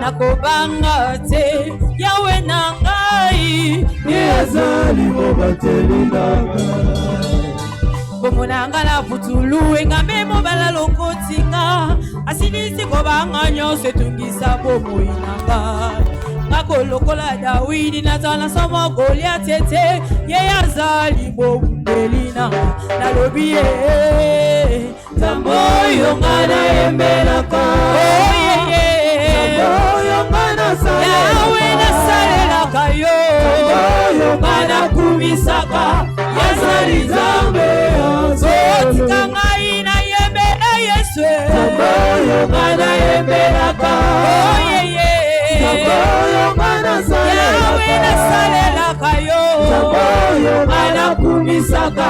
nakobanga te yawe na ngai ezali mobateli na ngai bomonanga na putulu engambe mobala lokotinga asilisi kobanga nyonso etungisa bomoi na ngai nakolokola Dawidi nazala somo Goliath te ye azali mobundeli na nalobi ye nzambe oyo nga nayembelaka yawe nasalelaka yo oyo nga nakumisaka yazali nzambe otika ngai nayembela Yesu nzambe oyo nga nayembelaka yawe nasalelaka yo nzambe oyo nga nakumisaka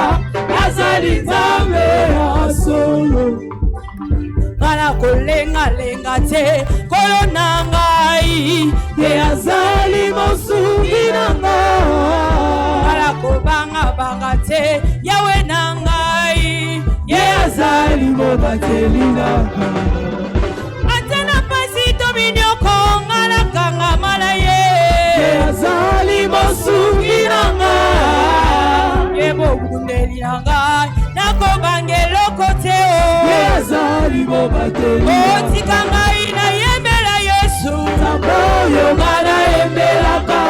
yazali nzambe ya solo ngana kolenga-lenga te kolo na ngai ye azali mosungi na ngai ngana kobanga-banga te yawe na ngai ye azali mobateli na ngai ata na pasi tominyoko ngana kangama na ye azali mosungi na ngai ye mobundeli na ngai nakobangeloko te ye azali mobateli otika ngai nayembela Yesu nzambe oyo nga nayembelaka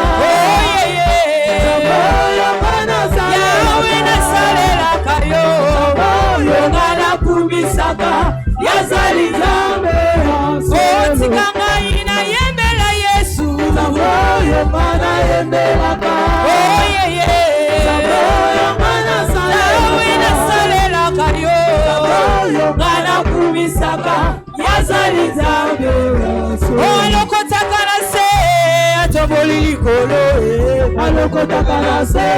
yawe nasalelaka yo oyo nga nakumisaka yazali nzambe otika ngai nayembela Yesu nzambe oyo nga nayembelaka yawe nasalelaka yo nga nakumisaka yazali nzambe alokotaka na se atoboli likolo alokotaka na se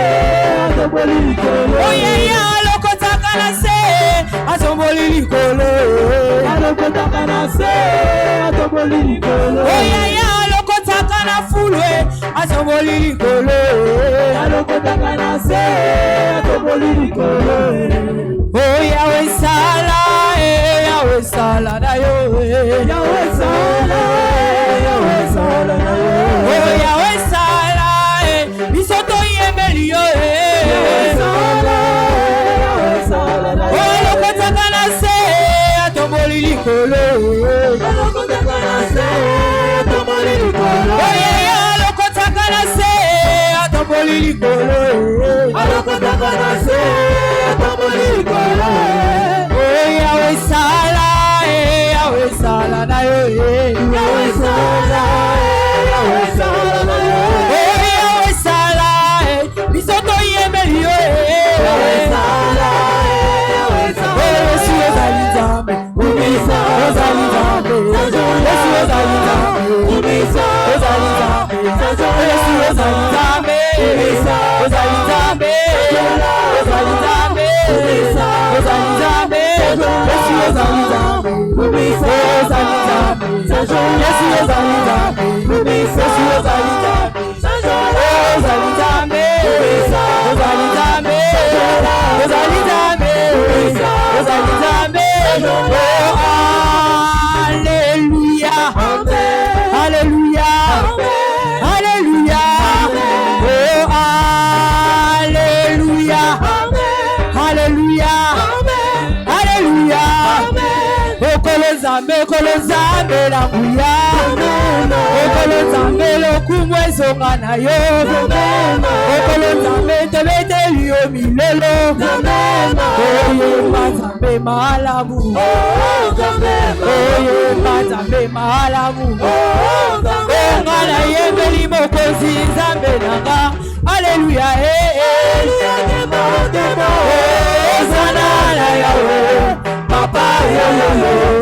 atoboli likolo oyeya alokotaka na se atoboli likolo alokotaka na se atoboli likolo oyeya alokotaka na fulwe atoboli likolo alokotaka na se atoboli likolo yawe sala yawe sala na yo yawe sala na yo yawe sala biso toyembeli yo yawe sala na yo alokotaka na se atoboli likolo alokotaka na se atoboli likolo alokotaka na se atoboli likolo alokotaka na se atoboli likolo yawe sala na yo yawe sala na yo yawe sala biso toyembeli yo yawe sala Yesu ozali nzambe kumisa ozali nzambe Yesu ozali nzambe kumisa ozali nzambe Yesu ozali nzambe ozali nzambe ozali nzambe ozali nzambe Yesu ozali nzambe kumisa ozali nzambe Yesu ozali nzambe Yesu ozali nzambe ozali nzambe ozali nzambe ozali nzambe ozali nzambe Alléluia Alléluia Alléluia Alléluia Alléluia Alléluia Okolo nzambe la nguya okolo nzambe lokumu ezonga na yo okolo nzambe tobeteli yo milelo oyemba nzambe malamu oyemba nzambe malamu onga nayembeli mokonzi nzambe nanga aleluya ozana na yawe papa yoyoyo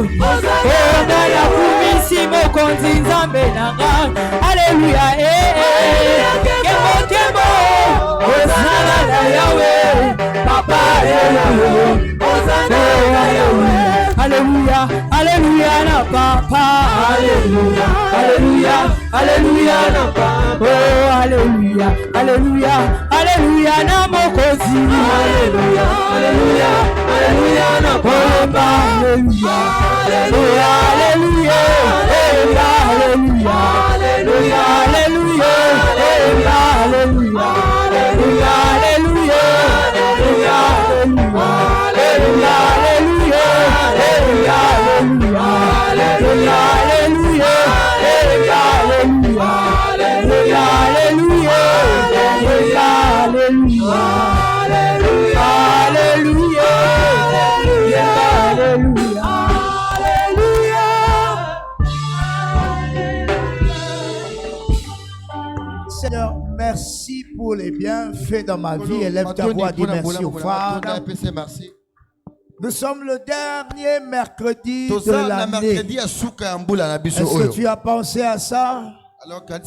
onga nakumisi mokonzi nzambe nanga aleluya kemo ozana na yawe papa yoyoyo ozana na yawe aleluya aleluya na papa aleluya aleluya aleluya na papa oh aleluya aleluya aleluya na mokonzi aleluya aleluya aleluya na papa aleluya aleluya aleluya Alléluia. Alléluia. Alléluia. Seigneur, merci pour les bienfaits dans ma vie. Élève ta voix, dis merci au Phare. Nous sommes le dernier mercredi de l'année. Est-ce que tu as pensé à ça?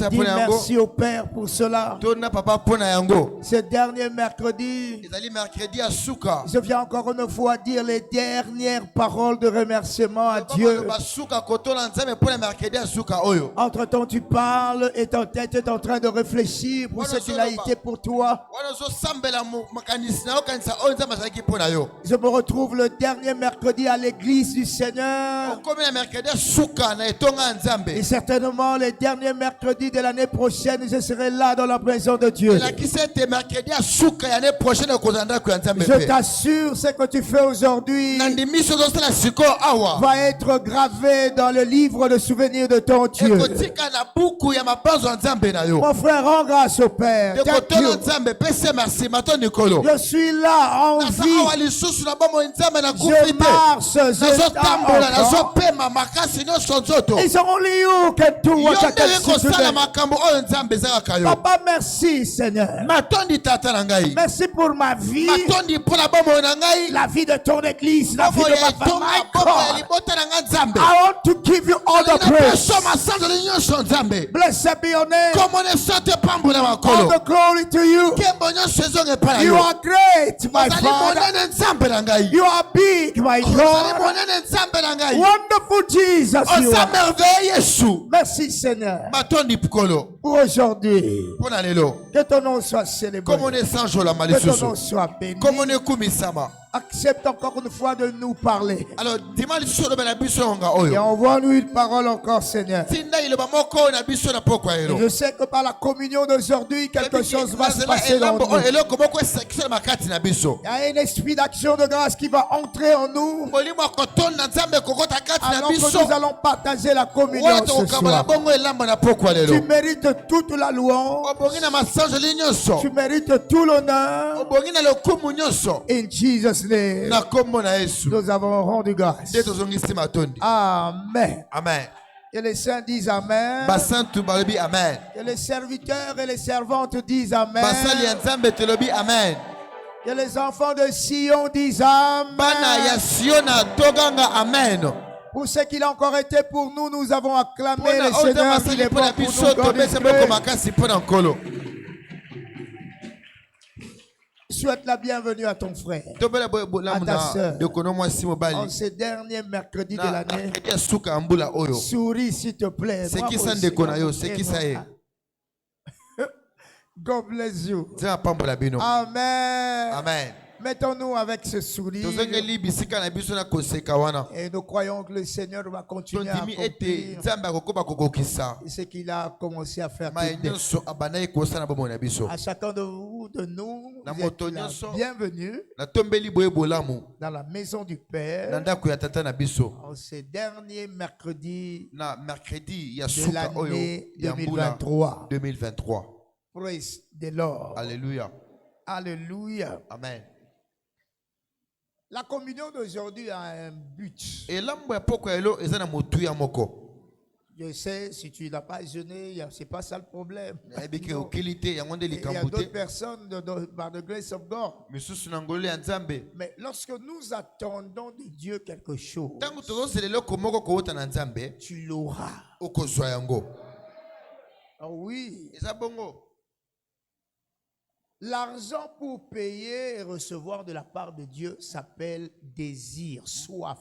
Dis merci au Père pour cela. Ce dernier mercredi, je viens encore une fois dire les dernières paroles de remerciement à Dieu. Entre-temps, tu parles et ta tête est en train de réfléchir pour ce qu'il a été pour toi. Je me retrouve le dernier mercredi à l'église du Seigneur. Et certainement les derniers mercredi de l'année prochaine, je serai là dans la présence de Dieu. Je t'assure, ce que tu fais aujourd'hui va être gravé dans le livre de souvenirs de ton Dieu. Mon frère, rends grâce au Père. Je suis là en vie. Je marche. It's only you can do what I can do today. Papa, merci Seigneur. Merci pour ma vie. La vie de ton église. La vie de ma famille. I want to give you all the praise. Blessed be your name. All the glory to you. You are great, my Father. You are big, my God. Wonderful Jesus, you are. Merci Seigneur pour aujourd'hui. Que ton nom soit célébré. Que ton nom soit béni. Accepte encore une fois de nous parler. Et envoie-nous une parole encore, Seigneur. Et je sais que par la communion d'aujourd'hui, quelque chose va se passer dans nous. Il y a un esprit d'action de grâce qui va entrer en nous. Alors que nous allons partager la communion ce soir. Tu mérites toute la louange. Tu mérites tout l'honneur. In Jesus' name, nous avons rendu grâce. Amen. Amen. Que les saints disent Amen. Amen. Que les serviteurs et les servantes disent Amen. Amen. Que les enfants de Sion disent Amen. Pour ce qu'il a encore été pour nous, nous avons acclamé le Seigneur. Il est bon pour nous. God is great. Souhaite la bienvenue à ton frère, à ta soeur, en ce dernier mercredi de l'année. Souris s'il te plaît. God bless you. Amen. Amen. Mettons-nous avec ce sourire. Et nous croyons que le Seigneur va continuer à accomplir ce qu'il a commencé à faire. À chacun de vous, de nous, vous êtes la bienvenue dans la maison du Père en ce dernier mercredi de l'année 2023. Praise the Lord. Alléluia. Alléluia. Amen. La communion d'aujourd'hui a un but. Je sais, si tu n'as pas jeûné, ce n'est pas ça le problème. Il y a d'autres personnes par the grace of God. Mais lorsque nous attendons de Dieu quelque chose, tu l'auras. Oh oui. L'argent pour payer et recevoir de la part de Dieu s'appelle désir, soif.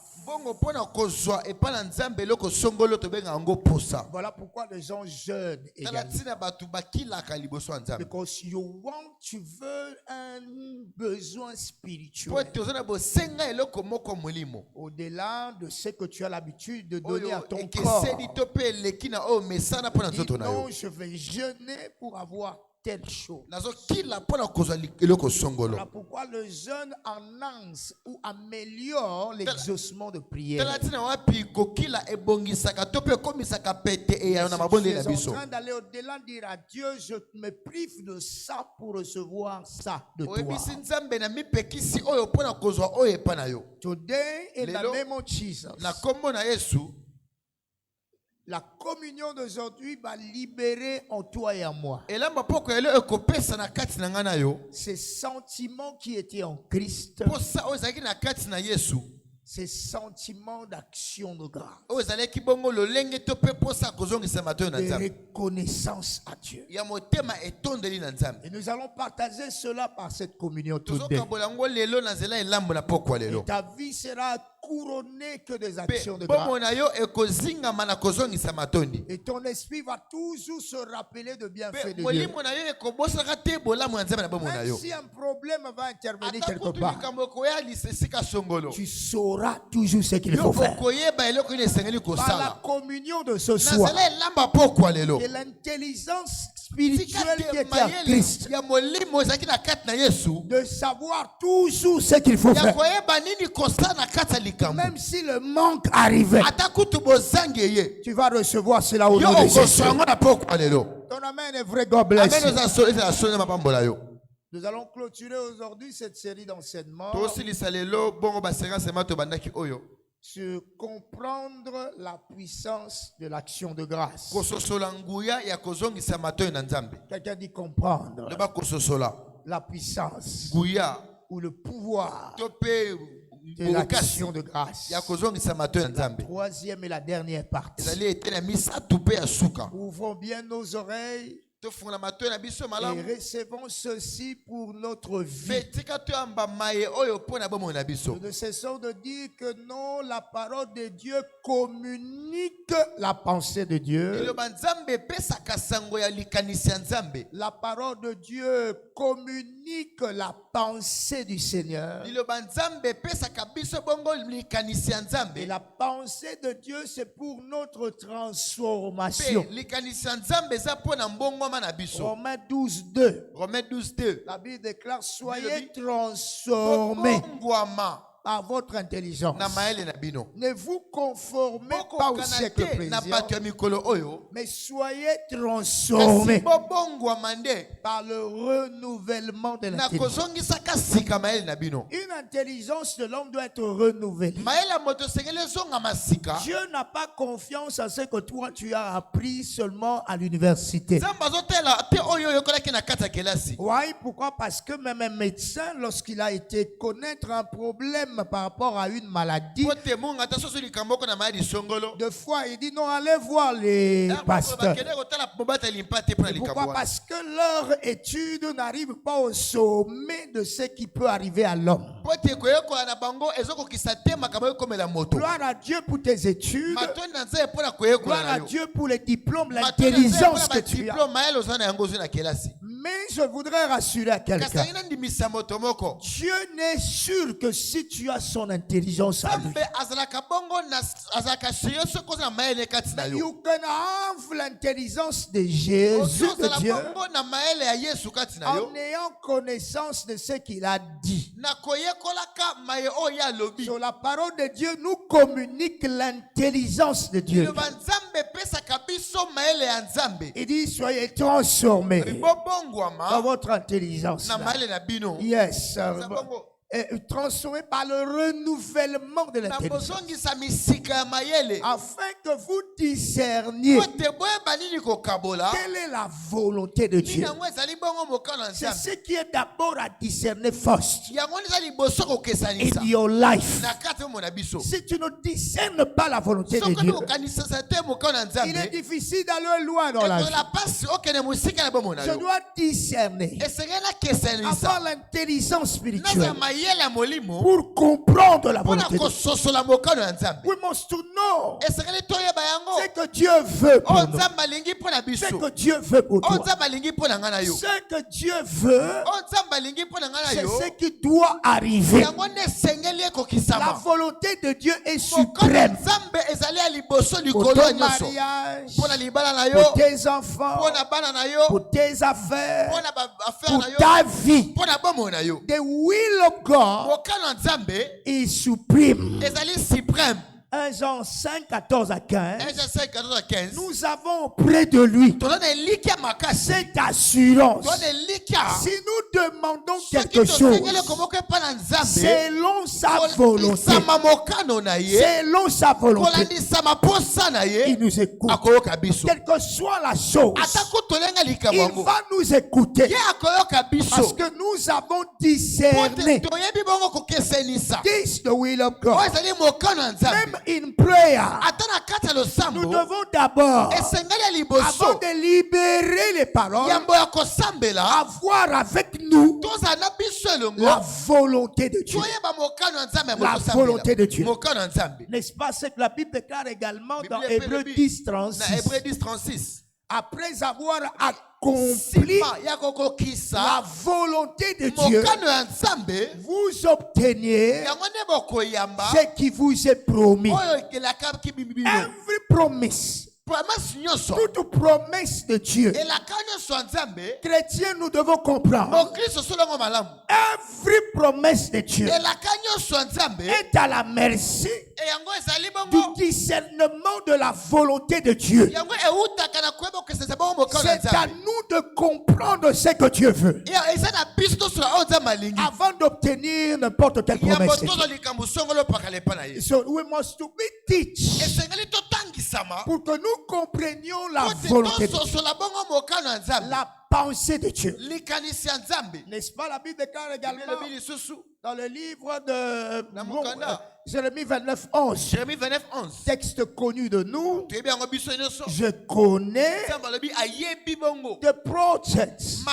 Voilà pourquoi les gens jeûnent également. Because tu veux un besoin spirituel. Au-delà de ce que tu as l'habitude de donner à ton corps. Dis non, je vais jeûner pour avoir telle chose. Voilà pourquoi le jeûne enhance ou améliore l'exaucement de prière. Je suis en train d'aller au-delà, dire à Dieu, je me prive de ça pour recevoir ça de toi. Today, in the name of Jesus, la communion d'aujourd'hui va libérer en toi et en moi ces sentiments qui étaient en Christ, ces sentiments d'action de grâce, de reconnaissance à Dieu. Et nous allons partager cela par cette communion today. Et ta vie sera couronnée que des actions de grâce. Et ton esprit va toujours se rappeler de bienfaits de Dieu. Même si un problème va intervenir quelque part, tu sauras toujours ce qu'il faut faire. Par la communion de ce soir, et l'intelligence spirituelle qui était en Christ, de savoir toujours ce qu'il faut faire. Même si le manque arrivait, tu vas recevoir cela au nom de Jésus. Ton amen est vrai. God bless you. Nous allons clôturer aujourd'hui cette série d'enseignements sur comprendre la puissance de l'action de grâce. Quelqu'un dit comprendre la puissance ou le pouvoir de l'action de grâce. La troisième et la dernière partie. Ouvrons bien nos oreilles et recevons ceci pour notre vie. Nous ne cessons de dire que non, la parole de Dieu communique la pensée de Dieu. La parole de Dieu communique la pensée du Seigneur. Et la pensée de Dieu, c'est pour notre transformation. Romains 12:2. La Bible déclare, soyez transformés par votre intelligence. Ne vous conformez pas au siècle présent, mais soyez transformés par le renouvellement de l'intelligence. Une intelligence de l'homme doit être renouvelée. Dieu n'a pas confiance en ce que toi tu as appris seulement à l'université. Oui, pourquoi? Parce que même un médecin, lorsqu'il a été connaître un problème par rapport à une maladie, deux fois il dit non, allez voir les pasteurs. Pourquoi? Parce que leur étude n'arrive pas au sommet de ce qui peut arriver à l'homme. Gloire à Dieu pour tes études. Gloire à Dieu pour les diplômes, l'intelligence que tu as. Mais je voudrais rassurer à quelqu'un. Dieu n'est sûr que si tu as son intelligence à lui, you can have l'intelligence de Jésus, de Dieu, en ayant connaissance de ce qu'il a dit. Sur la parole de Dieu nous communique l'intelligence de Dieu. Il dit soyez transformés dans votre intelligence. Yes. Transformé par le renouvellement de l'intelligence, afin que vous discerniez quelle est la volonté de Dieu. C'est ce qui est d'abord à discerner first in your life. Si tu ne discernes pas la volonté de Dieu, il est difficile d'aller loin dans la vie. Je dois discerner, avoir l'intelligence spirituelle pour comprendre la volonté de Dieu. We We must to know ce que Dieu veut pour nous. Ce que Dieu veut pour toi. Ce que Dieu veut, c'est ce qui doit arriver. La volonté de Dieu est suprême. Pour ton mariage, pour tes enfants, pour tes affaires, pour ta vie. The will of God is supreme. 1 Jean 5, 14 à 15. Nous avons près de lui cette assurance. Si nous demandons quelque chose selon sa volonté, selon sa volonté, il nous écoute. Quelle que soit la chose, il va nous écouter. Parce que nous avons discerné. This is the will of God. Même in prayer, nous devons d'abord, avant de libérer les paroles, avoir avec nous la volonté de Dieu. La volonté de Dieu. N'est-ce pas ce que la Bible déclare également dans Hébreux 10, 36? Après avoir accompli la volonté de Dieu, vous obteniez ce qui vous est promis. Every promise, toute promesse de Dieu, chrétiens, nous devons comprendre. Every promesse de Dieu est à la merci du discernement de la volonté de Dieu. C'est à nous de comprendre ce que Dieu veut avant d'obtenir n'importe quelle promesse. So we must to be teach pour que nous comprenions la volonté de Dieu, la pensée de Dieu. N'est-ce pas, la Bible déclare également dans le livre de Jérémie 29, 11. Texte connu de nous. Je connais the projects.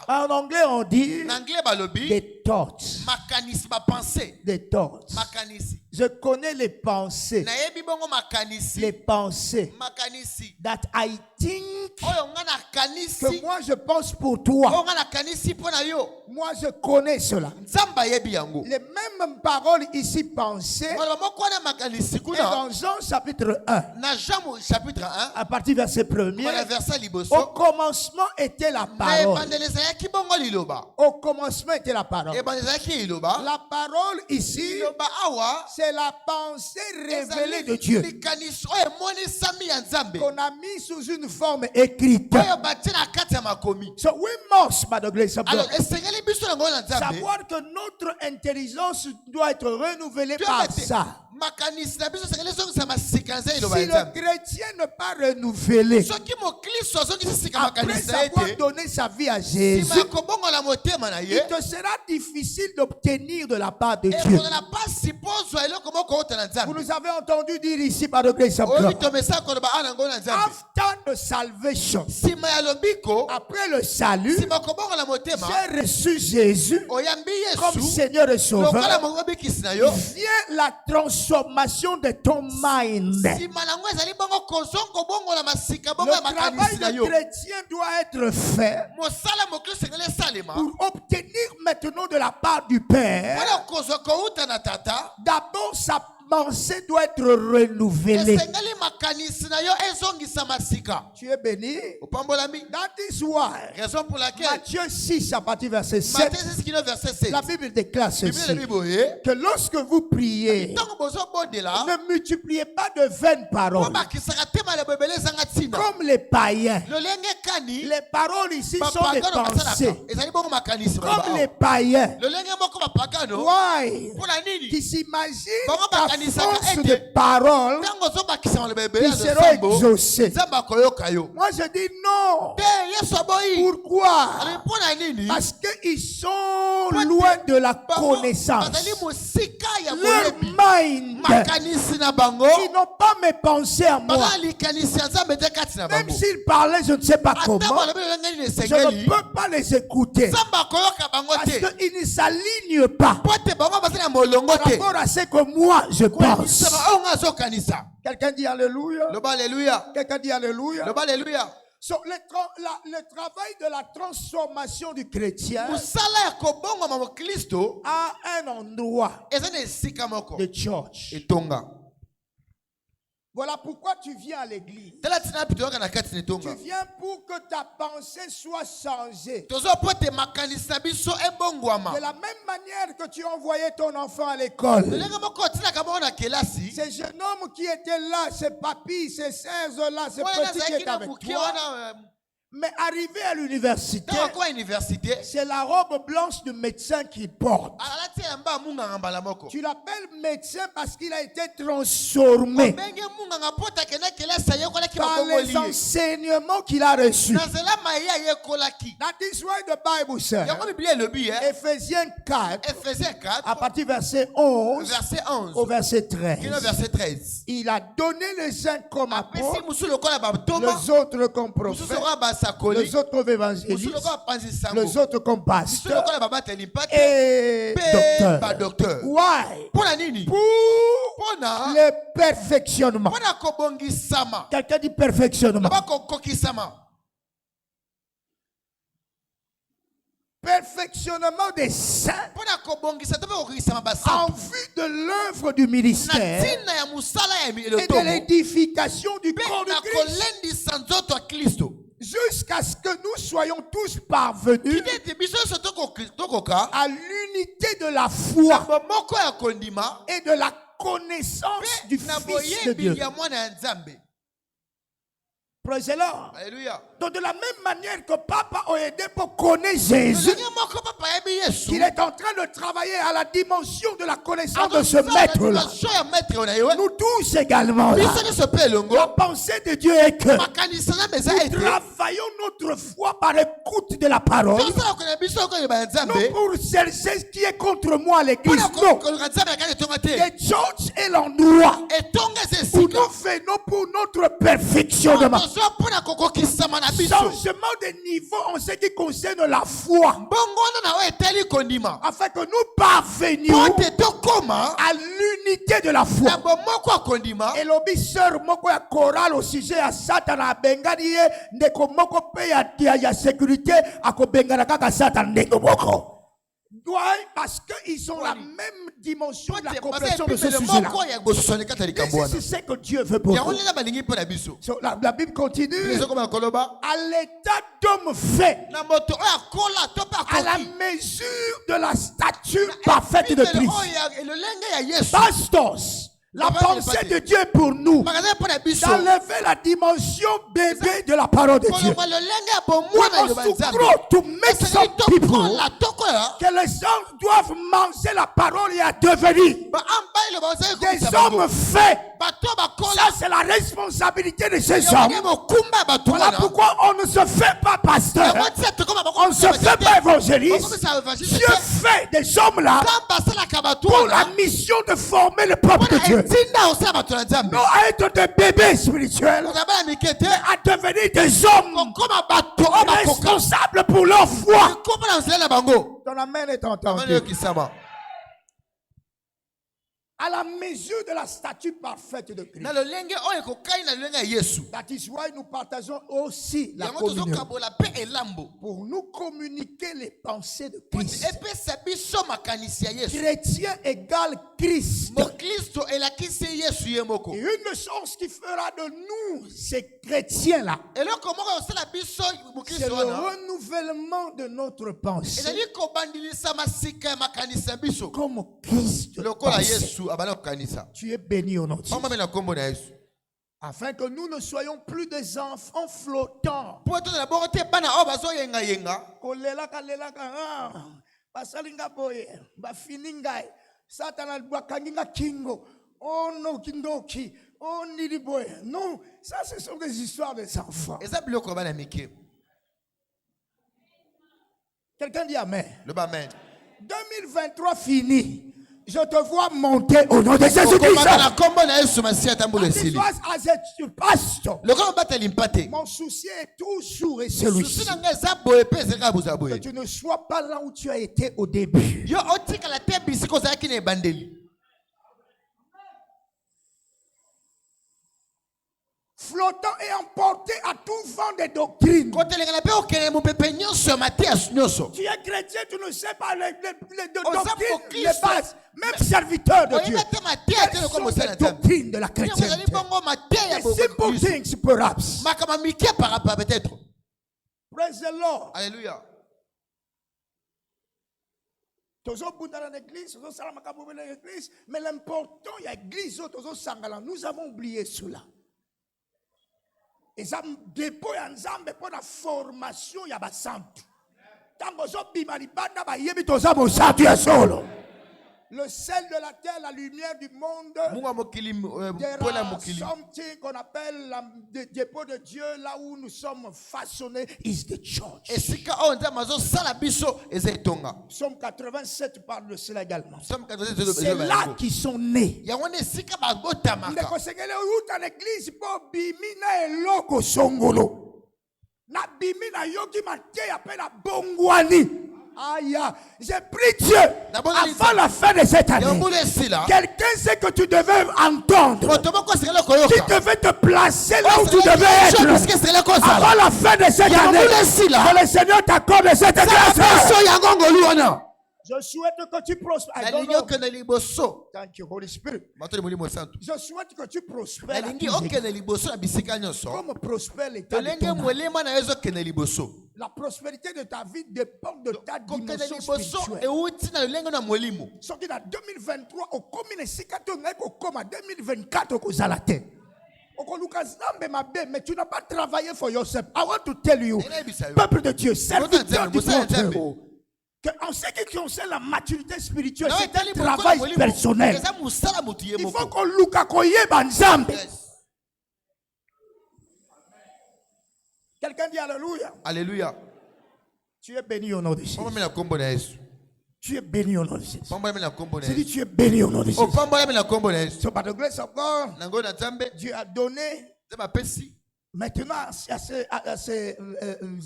En anglais, on dit des thoughts. Des thoughts. Je connais les pensées. Les pensées. That I think. Que moi je pense pour toi. Moi je connais cela. Les mêmes paroles ici pensées et dans Jean chapitre 1 à partir du verset 1er, au commencement était la parole. Au commencement était la parole. La parole ici, c'est la pensée révélée de Dieu qu'on a mis sous une forme écrite. So we must, by the grace of God, savoir que notre intelligence doit être renouvelée par ça. Si le chrétien n'est pas renouvelé après avoir donné sa vie à Jésus, il te sera difficile d'obtenir de la part de Dieu. Vous nous avez entendu dire ici par le grâce of God, after the salvation, après le salut, j'ai reçu Jésus comme Seigneur et Sauveur. Vient la transformation de ton mind. Le travail de chrétien doit être fait pour obtenir maintenant de la part du Père. D'abord sa pensée doit être renouvelée. Tu es béni. That is why Raison pour laquelle Matthieu 6 à partir du verset 7, la Bible déclare ceci, que lorsque vous priez, ne multipliez pas de vaines paroles comme les païens. Les paroles ici sont des pensées comme les païens. Why? Qui s'imaginent force de parole qui seront exaucées. Moi je dis non. Pourquoi? Parce qu'ils sont loin de la connaissance. Leur mind, ils n'ont pas mes pensées à moi. Même s'ils parlaient, je ne sais pas comment, je ne peux pas les écouter. Parce qu'ils ne s'alignent pas par rapport à ce que moi je pense. Quelqu'un dit Alléluia. Quelqu'un dit Alléluia. So, le travail de la transformation du chrétien a un endroit de church. Voilà pourquoi tu viens à l'église. Tu viens pour que ta pensée soit changée. De la même manière que tu envoyais ton enfant à l'école. Ces jeunes hommes qui étaient là, ces papis, ces sœurs là, ces petits qui étaient avec toi. Mais arrivé à l'université, c'est la robe blanche de médecin qu'il porte. Tu l'appelles médecin parce qu'il a été transformé par les enseignements qu'il a reçus. That is why the Bible says, Ephésiens 4, à partir du verset 11 au verset 13. Il a donné les uns comme apôtres, les autres comme prophètes, les autres comme évangélistes, les autres comme pasteurs et docteurs. Why? Pour le perfectionnement. Quelqu'un dit perfectionnement. Perfectionnement des saints en vue de l'œuvre du ministère et de l'édification du corps de Christ, jusqu'à ce que nous soyons tous parvenus à l'unité de la foi et de la connaissance du Fils de Dieu. Praise the Lord. Alléluia. Donc de la même manière que Papa a aidé pour connaître Jésus, qu'il est en train de travailler à la dimension de la connaissance de ce maître-là. Nous tous également, là, la pensée de Dieu est que nous travaillons notre foi par écoute de la parole. Non pour chercher ce qui est contre moi à l'église. Non. The church est l'endroit où nous venons pour notre perfectionnement. Changement de niveau en ce qui concerne la foi, afin que nous parvenions à l'unité de la foi. Et l'obi sœur moko ya chorale au sujet à Satan a bengani ye ndeko moko pe ya sécurité ako bengana kaka Satan ndeko moko. Parce qu'ils ont la même dimension de la compréhension de ce sujet-là. C'est ce que Dieu veut pour nous. So, la Bible continue. À l'état d'homme fait, à la mesure de la stature parfaite de Christ. Pastors, la pensée de Dieu pour nous, d'enlever la dimension bébé de la parole de Dieu. We must grow to make some people que les hommes doivent manger la parole et à devenir des hommes faits. Ça, c'est la responsabilité de ces hommes. Voilà pourquoi on ne se fait pas pasteur, on ne se fait pas évangéliste. Dieu fait des hommes là pour la mission de former le peuple de Dieu. Non à être des bébés spirituels, mais à devenir des hommes responsables pour leur foi. Ton amen est entendu. À la mesure de la stature parfaite de Christ. That is why nous partageons aussi la communion. Pour nous communiquer les pensées de Christ. Chrétien égale Christ. Et une chose qui fera de nous ces chrétiens-là, c'est le renouvellement de notre pensée. Comme Christ pense. Tu es béni au nom de Jésus. Afin que nous ne soyons plus des enfants flottants. Oh non, Kindoki. Oh Niliboy. Non, ça ce sont des histoires des enfants. Quelqu'un dit Amen. Le Amen. 2023 fini. Je te vois monter au nom de Jésus-Christ. Mon souci est toujours et celui-ci. Que tu ne sois pas là où tu as été au début. Flottant et emporté à tout vent de doctrine. Tu es chrétien, tu ne sais pas les doctrines, les bases. Même serviteur de Dieu. Quelles sont les doctrines de la chrétienté? Les simple things perhaps. Praise the Lord. Alléluia. Mais l'important, il y a l'église, nous avons oublié cela. Et ça dépôt ya nzambe pour la formation ya basantu. Tango zo bimali banda ba yebi toza bo santu ya solo. Le sel de la terre, la lumière du monde. Something qu'on appelle le dépôt de Dieu, là où nous sommes façonnés, is the church. Psaume 87 parle de cela également. C'est là qu'ils sont nés. L'église pour bimina eloko songolo. Na bimina yoki mate appelle la bongwani. Aïe, j'ai pris Dieu avant la fin de cette année. Quelqu'un sait que tu devais entendre. Tu devais te placer là où tu devais être. Avant la fin de cette année. Que le Seigneur t'accorde cette grâce. Je souhaite que tu prospères. Thank you, Holy Spirit. Je souhaite que tu prospères. Comme prospère l'état de ton âme. La prospérité de ta vie dépend de ta dimension spirituelle. Ce qui est en 2023, au commun, c'est quand on est au commun 2024, au Zalate. Mais tu n'as pas travaillé for yourself. I want to tell you, peuple de Dieu, serviteur du monde, en ce qui concerne la maturité spirituelle, c'est un travail personnel. Il faut qu'on luka koye banzambe. Quelqu'un dit Alléluia. Alléluia. Tu es béni au nom de Jésus. Tu es béni au nom de Jésus. C'est dit, tu es béni au nom de Jésus. So by the grace of God, Dieu a donné. Maintenant, à ces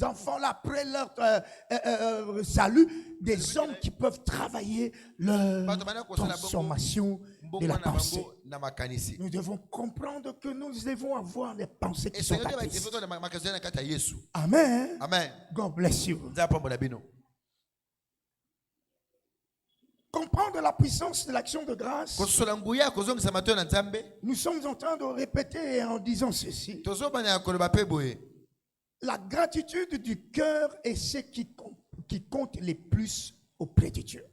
enfants-là, après leur salut, des hommes qui peuvent travailler leur transformation de la pensée. Nous devons comprendre que nous devons avoir des pensées qui sont acquises. Amen. Amen. God bless you. Comprendre la puissance de l'action de grâce. Nous sommes en train de répéter en disant ceci. La gratitude du cœur est ce qui compte le plus auprès de Dieu.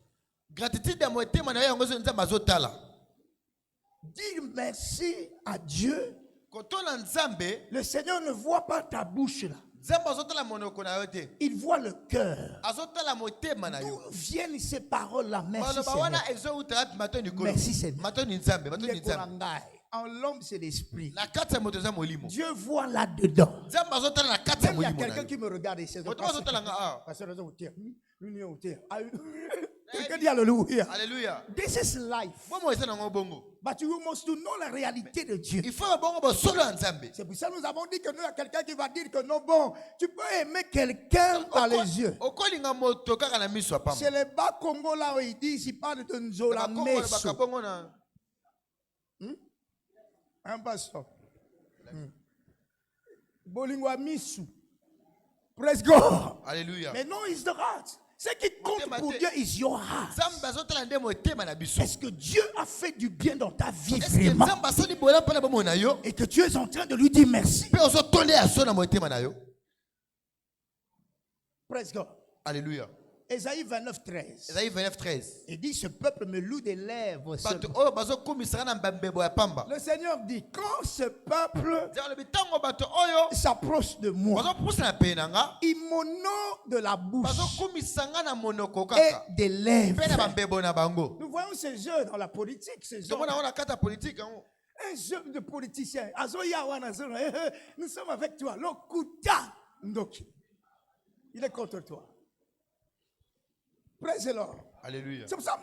Dire merci à Dieu. Le Seigneur ne voit pas ta bouche là. Il voit le cœur. D'où viennent ces paroles-là? Merci Seigneur. Merci Seigneur. En l'homme, c'est l'esprit. Dieu voit là-dedans. Il y a quelqu'un qui me regarde et c'est quelqu'un dit Alléluia. Alléluia. This is life. But you must know la réalité de Dieu. C'est pour ça que nous avons dit que nous, il y a quelqu'un qui va dire que non, bon, tu peux aimer quelqu'un par les yeux. C'est les bas Congo là où ils disent, ils parlent de Nzola Meso. Un pasteur. Bolingwa Misu. Praise God. Alléluia. Mais non, it's the heart. Ce qui compte pour Dieu is your heart. Est-ce que Dieu a fait du bien dans ta vie vraiment? Et que tu es en train de lui dire merci. Praise God. Alléluia. Ésaïe 29, 13. Ésaïe 29, 13. Il dit, ce peuple me loue des lèvres seulement. Le Seigneur dit, quand ce peuple s'approche de moi, il m'honore de la bouche et des lèvres. Nous voyons ces jeux dans la politique, ces jeux. Un jeu de politicien. Nous sommes avec toi. Lokuta Ndoki. Il est contre toi. Praise the Lord. Alléluia. C'est pour ça,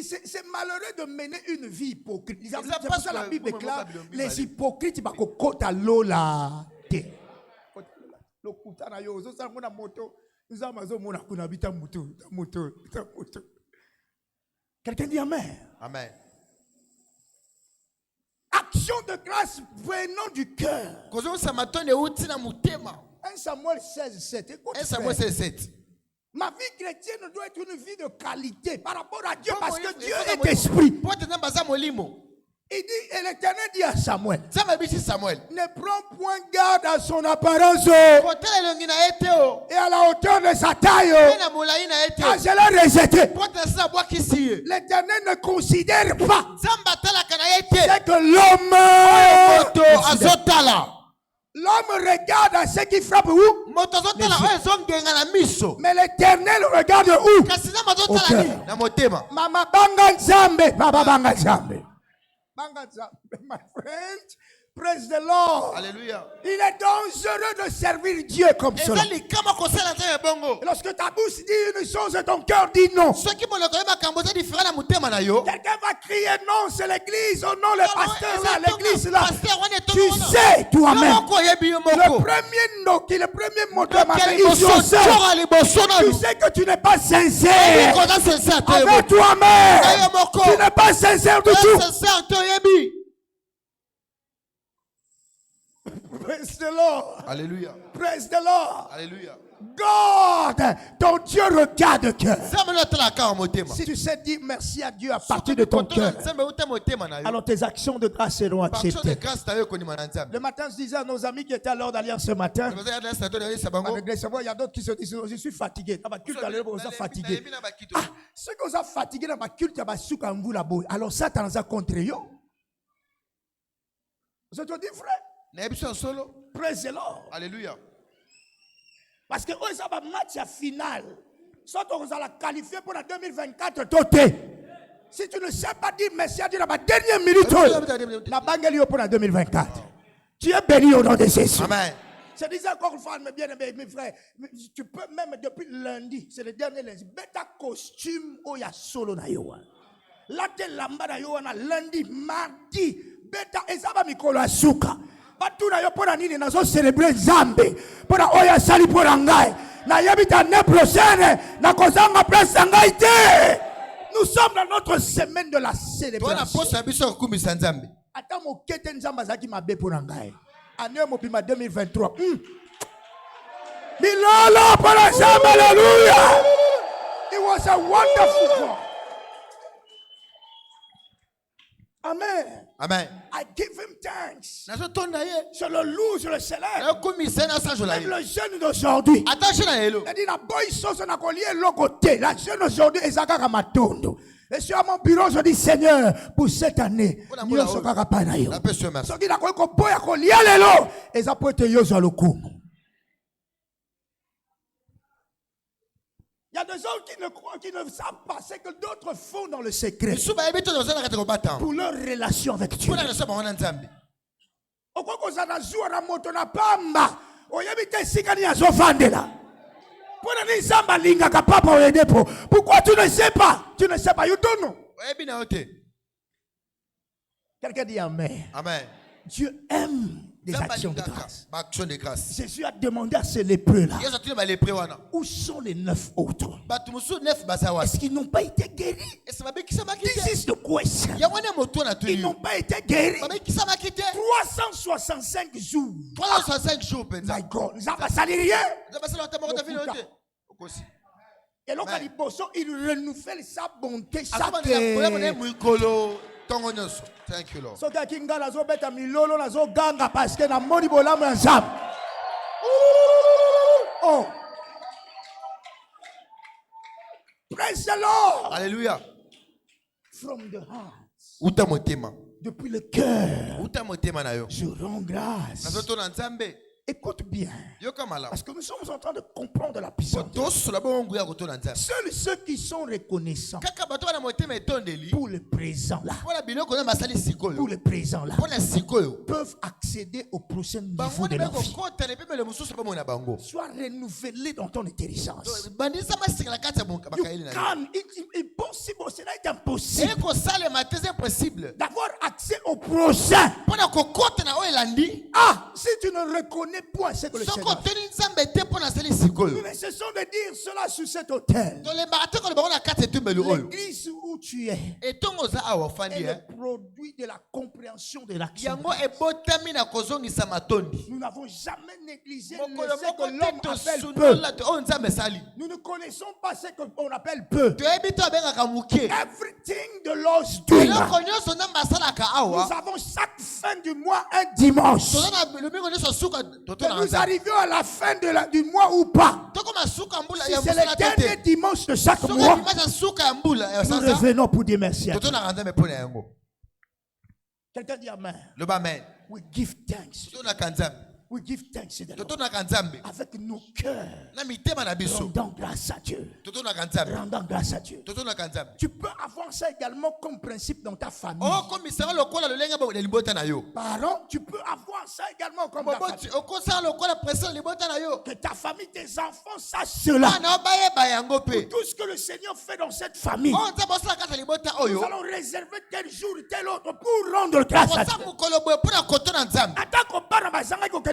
c'est malheureux de mener une vie hypocrite. C'est pour ça que la Bible déclare les hypocrites, ils vont kota lola te. Lokuta na yo, zo sa mona moto, nous avons mona kuna bita moto. Quelqu'un dit amen. Amen. Action de grâce venant du cœur. 1 Samuel 16, 7. Écoute, 1 Samuel 16, 7. ma vie chrétienne doit être une vie de qualité par rapport à Dieu parce que Dieu est esprit. Il dit, et l'Éternel dit à Samuel, ne prends point garde à son apparence et à la hauteur de sa taille, car je l'ai rejeté. L'Éternel ne considère pas c'est que l'homme regarde à ce qui frappe où? Mais l'Éternel regarde où? Au cœur. Mama banga nzambe, baba banga nzambe. My friend, praise the Lord. Alléluia. Il est dangereux de servir Dieu comme cela. Et lorsque ta bouche dit une chose et ton cœur dit non. Quelqu'un va crier non, c'est l'église, oh non, le pasteur là, l'église là. Tu sais toi-même. Le premier mot de ma vie, tu sais que tu n'es pas sincère avec toi-même. Tu n'es pas sincère du tout. Praise the Lord. Alléluia. Praise the Lord. Alléluia. God, ton Dieu regarde le cœur. Si tu sais dire merci à Dieu à partir de ton cœur, alors tes actions de grâce seront acceptées. Le matin, je disais à nos amis qui étaient à l'heure d'alliance ce matin, il y a d'autres qui se disent, je suis fatigué. Fatigué. Ah, ceux qui sont fatigués dans ma culte, alors Satan nous a contre eux. Je te dis, frère. Praise the Lord. Alléluia. Parce que eux, ça va match à finale. Soit on va la qualifier pour la 2024. Si tu ne sais pas dire merci à Dieu dans la dernière minute, la bague pour la 2024. Tu es béni au nom de Jésus. Amen. Je disais encore une fois, mes bien-aimés, mes frères, tu peux même depuis lundi, c'est le dernier lundi, mettre un costume où il y a solo na yo. Là, tu es lamba na yo, lundi, mardi, beta, et ça va mikolo asuka. Batuna yo pona nini nazo célébrer Nzambe pona oya sali pona ngai na yebita ne prochaine na kozanga place ngai te. Nous sommes dans notre semaine de la célébration. Attends mo kete Nzamba zaki mabe pona ngai année mobima 2023 Milolo pona Nzamba. Hallelujah. It was a wonderful God. Amen. Amen. I give him thanks. Je le loue, je le célèbre. Même le jeune d'aujourd'hui. Il dit la bonne chose on a collé l'autre. La jeune aujourd'hui est Zakara Matondo. Et sur mon bureau je dis Seigneur pour cette année. Nous sommes à Rapanayo. Ce qui n'a pas collé l'élo. Et ça peut être yozo le coup. Il y a des gens qui ne croient, qui ne savent pas ce que d'autres font dans le secret pour leur relation avec Dieu. Pourquoi tu ne sais pas? Tu ne sais pas, you don't know. Quelqu'un dit Amen. Amen. Dieu aime des actions de grâce. Jésus a demandé à ces lépreux-là, où sont les 9 autres? Est-ce qu'ils n'ont pas été guéris? This is the question. Ils n'ont pas été guéris. 365 jours. My God, ça va salir rien. Et donc, il renouvelle sa bonté chaque Thank you, Lord. So que kinga nazo beta milolo nazo ganga parce que na moni bolamu ya Nzambe. Oh. Praise the Lord. Alléluia. From the heart. Uta motema. Depuis le cœur. Uta motema na yo. Je rends grâce. Nazoto na nzambe. Écoute bien. Yoka mala. Parce que nous sommes en train de comprendre la puissance. Seuls ceux qui sont reconnaissants pour le présent là, pour le présent là, peuvent accéder au prochain niveau de leur vie. Sois renouvelé dans ton intelligence. Impossible, cela est impossible d'avoir accès au prochain. Ah, si tu ne reconnais point ce que le Seigneur fait. Nous ne cessons de dire cela sur cet autel. L'église où tu es est le produit de la compréhension de l'action. Nous n'avons jamais négligé ce que l'homme appelle peu. Nous ne connaissons pas ce qu'on appelle peu. Everything the Lord's doing. Nous avons chaque fin du mois un dimanche. Que nous arrivions à la fin du mois ou pas. Si c'est le dernier dimanche de chaque mois, nous revenons pour dire merci à Dieu. Quelqu'un dit Amen. We give thanks. We give thanks to the Lord. Avec nos cœurs, rendant grâce à Dieu. Rendant grâce à Dieu. Tu peux avoir ça également comme principe dans ta famille. Parents, tu peux avoir ça également comme ta famille. Que ta famille, tes enfants sachent cela. Pour tout ce que le Seigneur fait dans cette famille, nous allons réserver tel jour, tel autre pour rendre grâce à Dieu.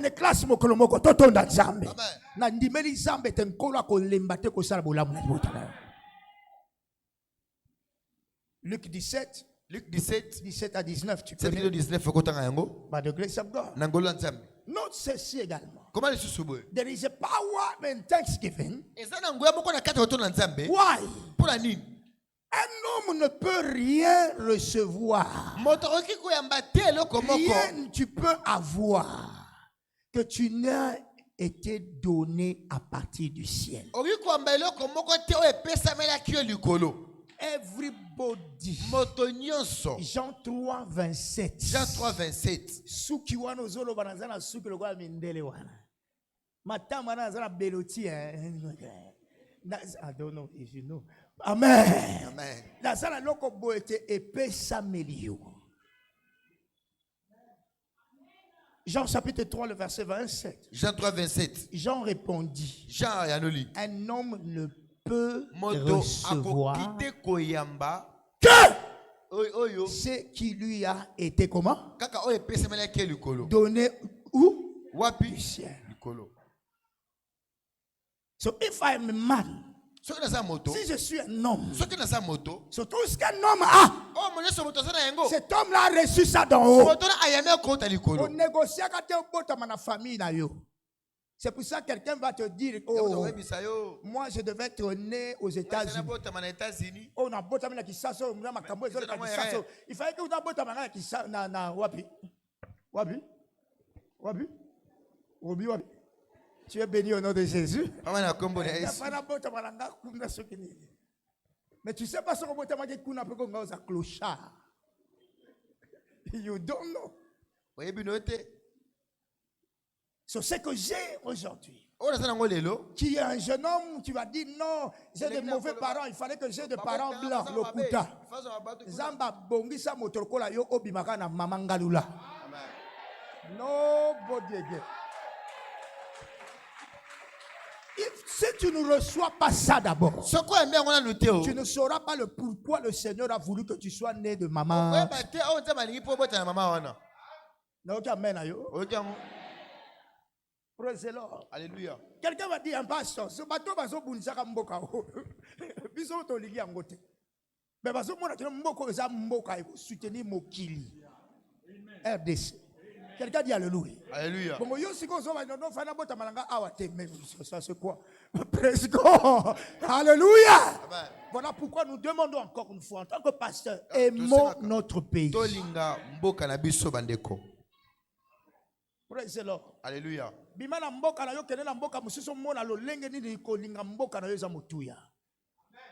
Classe mokolo moko totonda nzambe na ndimeli nzambe te nkolo akolemba te kosala bolamu na libota na yo. Luc 17 à 19, tu connais. By the grace of God. Note ceci également. There is a power in thanksgiving. Why? Un homme ne peut rien recevoir. Rien tu peux avoir que tu n'as été donné à partir du ciel. Everybody. Jean 3, 27. Suki wana ozolo banazana suki lokola mindele wana. Matama nazana beloti. I don't know if you know. Amen. Nazana loko boete epesa melio. Jean chapitre 3, le verset 27. Jean 3, 27. Jean répondit. Un homme ne peut recevoir que ce qui lui a été comment? Donné où? Du ciel. So if I'm a man, si je suis un homme, surtout ce qu'un homme a, cet homme-là a reçu ça d'en haut. On négocie quand tu famille. C'est pour ça que quelqu'un va te dire, oh, moi je devais être né aux États-Unis. Oh, na bota mina kisaso, mna makambo ezole ka kisaso. Il fallait que vous bota mina kisaso na wapi? Tu es béni au nom de Jésus. Mais tu sais pas ce que tu as clochard. You don't know. C'est ce que j'ai aujourd'hui. Qui est un jeune homme, tu vas dire non, j'ai de mauvais parents, il fallait que j'ai des parents blancs, lokuta. Zamba bongisa motorkola yo obimaka na mamangalula. Nobody again. Si tu ne reçois pas ça d'abord, tu ne sauras pas le pourquoi le Seigneur a voulu que tu sois né de maman. Praise the Lord. Alléluia. Quelqu'un va dire un pasteur, ce bateau va se bunzaka mboka. Biso to ligi angote. Mais baso mona que mboko za mboka et soutenir mokili. RDC. Quelqu'un dit alléluia. Alléluia. Bon, yo si ko so va non fana bota malanga awate mais ça c'est quoi? Praise God. Alléluia. Voilà pourquoi nous demandons encore une fois en tant que pasteur, aimons notre pays. Tolinga mboka na biso bandeko. Praise the Lord. Alléluia. Bimana mboka na yo kene na mboka mususu mona lolenge nini ko linga mboka na yo za mutuya.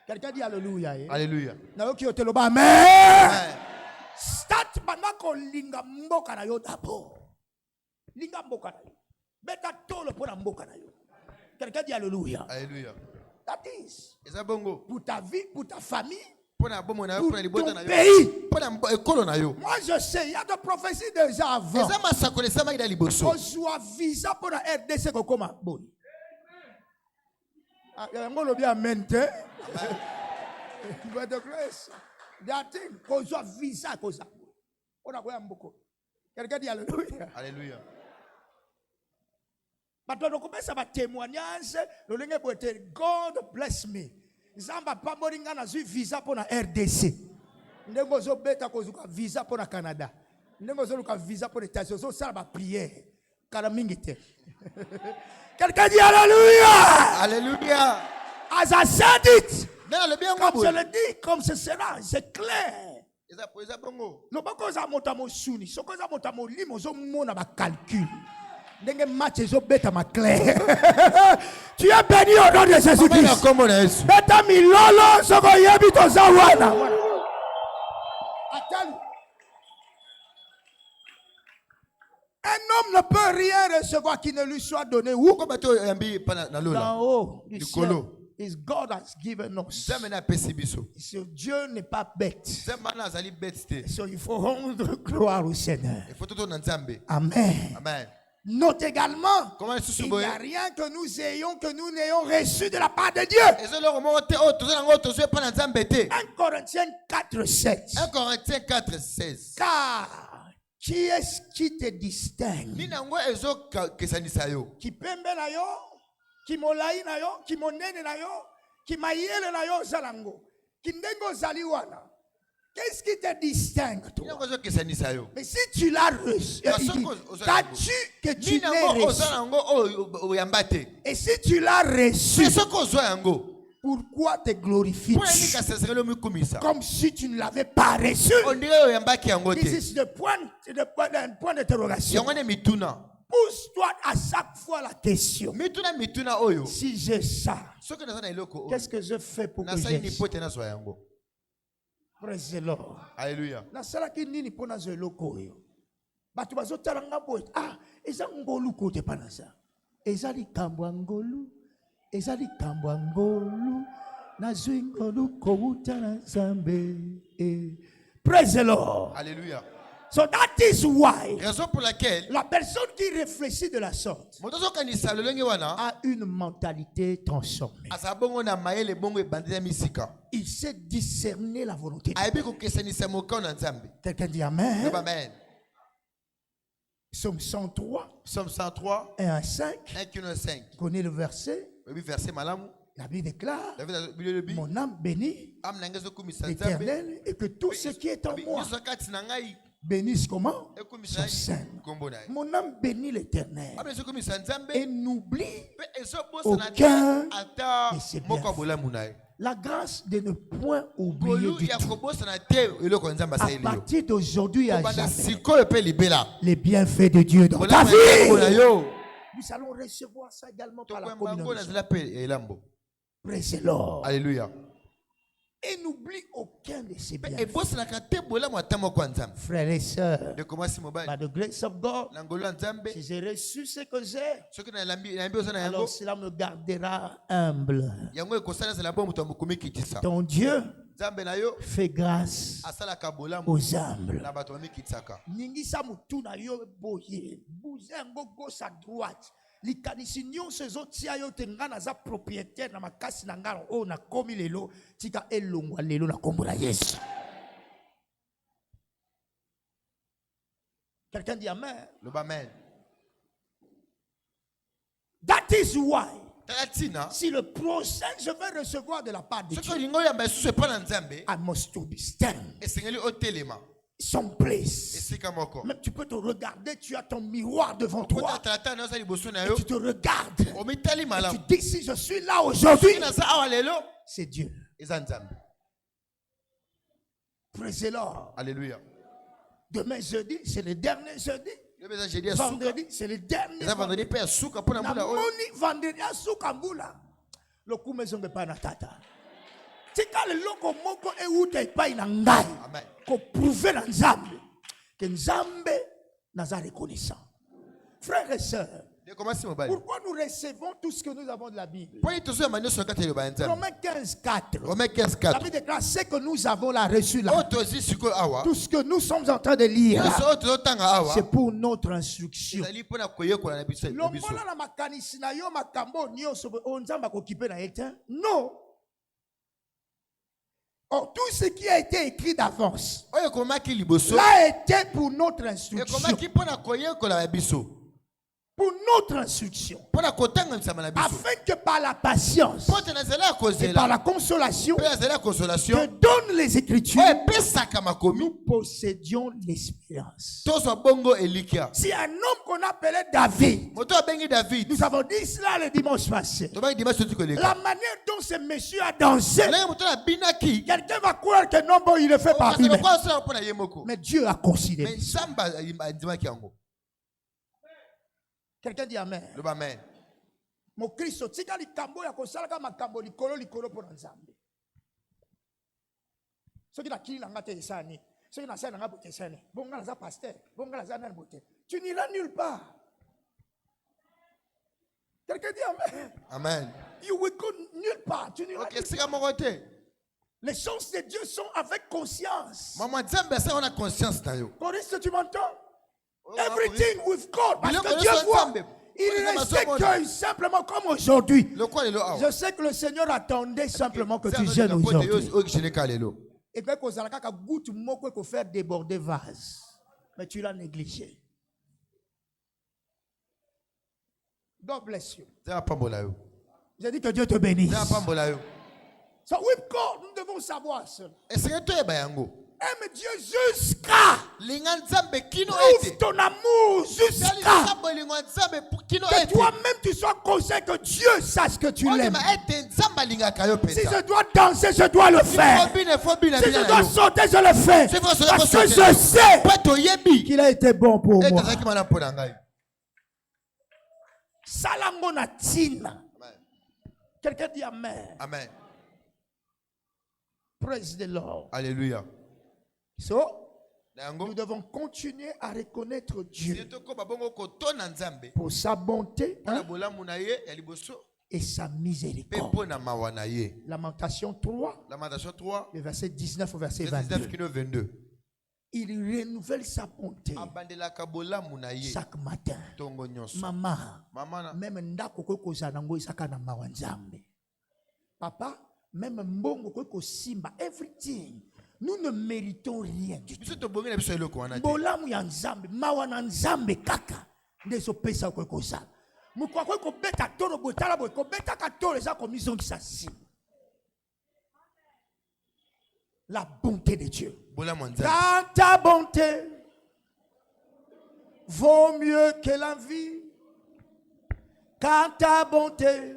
Quelqu'un dit Alléluia. Alléluia. Naoki oteloba amen. Start banako linga mboka na yo d'abord. Linga mboka na yo. Beta tolo pona mboka na yo. Quelqu'un dit Alléluia. Alléluia. That is. Eza bongo. Pour ta vie, pour ta famille. Pour ton pays. Moi je sais, il y a des prophéties déjà avant. On soit visa pour la RDC comme bon. Il y a un bien mente. By the grace. That thing, qu'on soit visa comme ça. On a quoi beaucoup. Quelqu'un dit Alléluia. Alléluia. Maintenant, on commence à témoignage. Le lingue pour être God bless me. Zamba pas moringa na zui visa pour la RDC. Ndenge zo beta ko zuka visa pour la Canada. Ndenge zo luka visa pour les États-Unis. Zo sala ba prière. Kala mingite. Quelqu'un dit Alléluia. Alléluia. As I said it. Comme je le dis, comme ce sera, c'est clair. Le bako za motamo suni. Soko za motamo limo zo mona ba calcul. Ndenge match zo beta ma clair. Tu es béni au nom de Jésus-Christ. Beta mi lolo soko yebi to za wana. Attends. Un homme ne peut rien recevoir qui ne lui soit donné. Où? D'en haut, du ciel. Is God has given us. So Dieu n'est pas bête. So il faut rendre gloire au Seigneur. Amen. Amen. Note également, il n'y a rien que nous ayons que nous n'ayons reçu de la part de Dieu. 1 Corinthiens 4:7. 1 Corinthiens 4:16. Car qui est-ce qui te distingue? Qui pembe na yo, qui molai na yo, qui monene na yo, qui mayele na yo zalango, qui ndengo zaliwana. Qu'est-ce qui te distingue, toi? Mais si tu l'as reçu, t'as-tu que tu l'as reçu? Et si tu l'as reçu, pourquoi te glorifies-tu comme si tu ne l'avais pas reçu? C'est un point d'interrogation. Pousse-toi à chaque fois la question. Si j'ai ça, qu'est-ce que je fais pour que j'ai ça? Praise the Lord. Alléluia. Nasalaki nini pona zeloko yo. Batu bazotala ngabo. Ah, eza ngolu kote panasa. Eza likambo ngolu. Eza likambo ngolu. Nazwi ngolu kouta na Nzambe. Praise the Lord. Alléluia. So that is why raison pour laquelle la personne qui réfléchit de la sorte a une mentalité transformée. Il sait discerner la volonté de Dieu. Quelqu'un dit Amen. Amen. Psaume 103. Psaume 103. 1 à 5. 1 à 5. Connais le verset. Verset malamu. La Bible déclare, mon âme bénit l'Éternel et que tout ce qui est en moi bénisse comment? Son Saint. Mon âme bénit l'Éternel et n'oublie aucun de ses bienfaits. La grâce de ne point oublier du tout. À partir d'aujourd'hui à jamais, les bienfaits de Dieu dans ta vie. Nous allons recevoir ça également par la communion. Praise the Lord. Alléluia. Et n'oublie aucun de ses bienfaits. Frères et sœurs, by the grace of God, si j'ai reçu ce que j'ai, alors cela me gardera humble. Ton Dieu fait grâce aux humbles. Ningisa mutuna yo boye, bouzengo gauche à droite. Likanisi nyonso ezotia yo te nga naza propriétaire na makasi na nga o na komi lelo tika elongwa lelo na kombo na Yesu. Quelqu'un dit Amen. Amen. That is why. Si le prochain je vais recevoir de la part de Dieu, I must to be stand. Son place. Même tu peux te regarder, tu as ton miroir devant toi. Et tu te regardes. Et tu dis si je suis là aujourd'hui, c'est Dieu. Praise the Lord. Alléluia. Demain jeudi, c'est le dernier jeudi. Vendredi, c'est le dernier. Vendredi à Soukambula. Le coup maison de Panatata. tika le loko moko euta epai na ngai ko prouver na nzambe que nzambe naza reconnaissant. Frères et sœurs, pourquoi nous recevons tout ce que nous avons de la Bible? Romains 15, 4. La Bible déclare ce que nous avons là reçu là. Tout ce que nous sommes en train de lire là, c'est pour notre instruction. Non. Or, tout ce qui a été écrit d'avance l'a été pour notre instruction. Pour notre instruction, afin que par la patience et par la consolation que donnent les Écritures, nous possédions l'espérance. Si un homme qu'on appelait David, nous avons dit cela le dimanche passé, la manière dont ce monsieur a dansé, quelqu'un va croire que non, bon, il le fait par lui-même. Mais Dieu a considéré. Quelqu'un dit amen. Amen. Mon Christ, tika likambo ya kosalaka makambo likolo pour nzambe. Soki na kili ngate esani, soki na sana ngabo tesani. Bonga za pasteur, bonga za na bote. Tu n'iras nulle part. Quelqu'un dit amen. Amen. You will go nulle part. Tu n'iras nulle part. Les choses de Dieu sont avec conscience. Maman nzambe ça on a conscience d'ailleurs. Choriste, tu m'entends? Everything with God. Parce que Dieu voit. Il respecte simplement comme aujourd'hui. Je sais que le Seigneur attendait simplement que tu gênes aujourd'hui. Et bien qu'on a goutte moko pour faire déborder vase. Mais tu l'as négligé. God bless you. J'ai dit que Dieu te bénisse. So with God, nous devons savoir cela. Aime Dieu jusqu'à. Ouvre ton amour jusqu'à. Que toi-même tu sois conscient que Dieu sache que tu l'aimes. Si je dois danser, je dois le faire. Si je dois sauter, je le fais. Parce que je sais qu'il a été bon pour moi. Salango na tina. Quelqu'un dit amen. Amen. Praise the Lord. Alléluia. So, nous devons continuer à reconnaître Dieu pour sa bonté et sa miséricorde. Lamentation 3, le verset 19 au verset 22. Il renouvelle sa bonté chaque matin. Maman, même ndako koza nango isaka na mawanzambe. Papa, même mbongo ko simba, everything. Nous ne méritons rien du tout. Bolamu ya nzambe, mawa na nzambe kaka. Ndeso pesa ko koza. Mukwa ko beta toro botala bo ko beta ka toro za ko mison ki sasi. La bonté de Dieu. Car ta bonté vaut mieux que la vie. Car ta bonté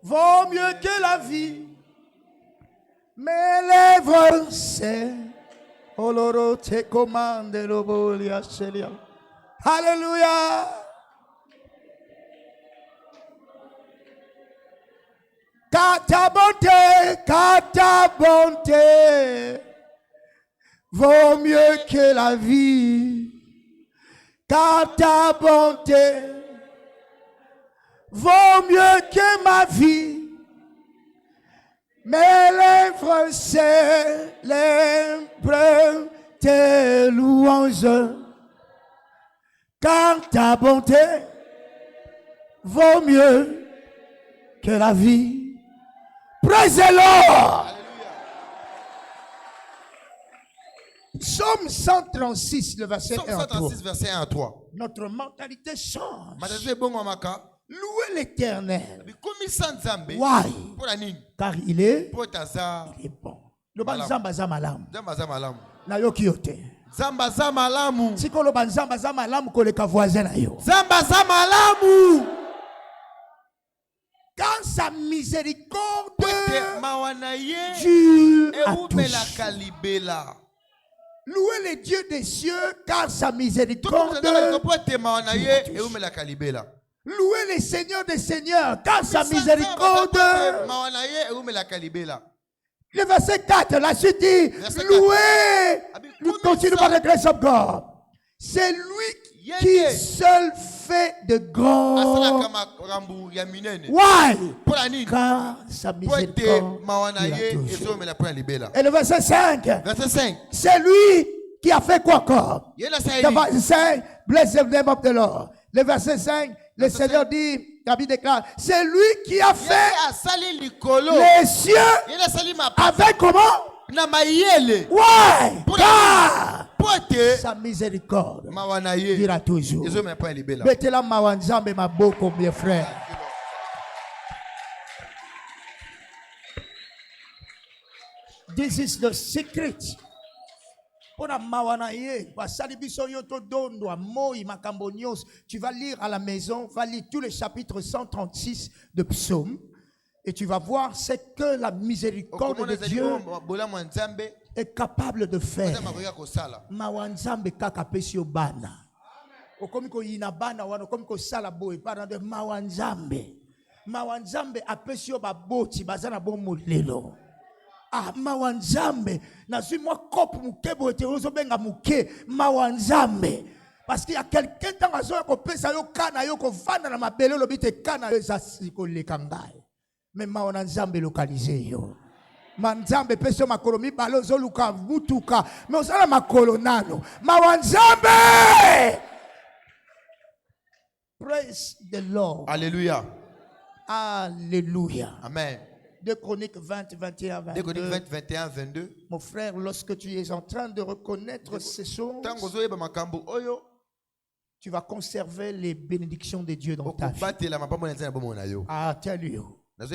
vaut mieux que la vie. Mes lèvres, c'est Oloro te commande le bolia celia. Alléluia. Car ta bonté vaut mieux que la vie. Car ta bonté vaut mieux que ma vie. Mes lèvres célèbrent tes louanges, car ta bonté vaut mieux que la vie. Praise the Lord. Psaume 136, le verset 1 à 3. Notre mentalité change. Louez l'Éternel. Why? Car il est bon. Le banzamba zamalam. Na yo kiyote. Zamba zamalamu. Siko lo banzamba zamalam koleka voisin na yo. Zamba zamalamu. Quand sa miséricorde Dieu à tous. Louez le Dieu des cieux car sa miséricorde. Louez les seigneurs des seigneurs, car sa miséricorde. Le verset 4, la suite dit, louez, nous continuons par la grâce of God. C'est lui qui seul fait de grands. Why? Car sa miséricorde. Et le verset 5, c'est lui qui a fait quoi encore? Le verset 5, bless the name of the Lord. Le verset 5, le Seigneur dit, David déclare, c'est lui qui a fait les cieux avec comment? Ouais, car sa miséricorde dira toujours. Mettez la mawanzambe ma boko, mes frères. This is the secret. Tu vas lire à la maison, va lire tous les chapitres 136 de Psaume et tu vas voir ce que la miséricorde de Dieu est capable de faire. Mawanzambe kaka pesio bana. Okomiko yina bana wana okomiko sala boy para de mawanzambe. Mawanzambe apesio baboti bazana bomo lelo. Ah, mawanzambe. Nazui moi cop mukebo eterozo benga muke mawanzambe. Parce qu'il y a quelqu'un dans la zone qui pesa yo kana yo ko vanda na mabele lo bite kana yo zasiko lekangai. Mais mawanzambe localisé yo. Manzambe peso makolomi balozo luka mutuka. Mais osala makolonano. Mawanzambe. Praise the Lord. Alléluia. Alléluia. Amen. 2 Chroniques 20, 21, 22. 2 Chroniques 20, 21, 22. Mon frère, lorsque tu es en train de reconnaître ces choses, tu vas conserver les bénédictions de Dieu dans ta vie. Ah, tell you. Il y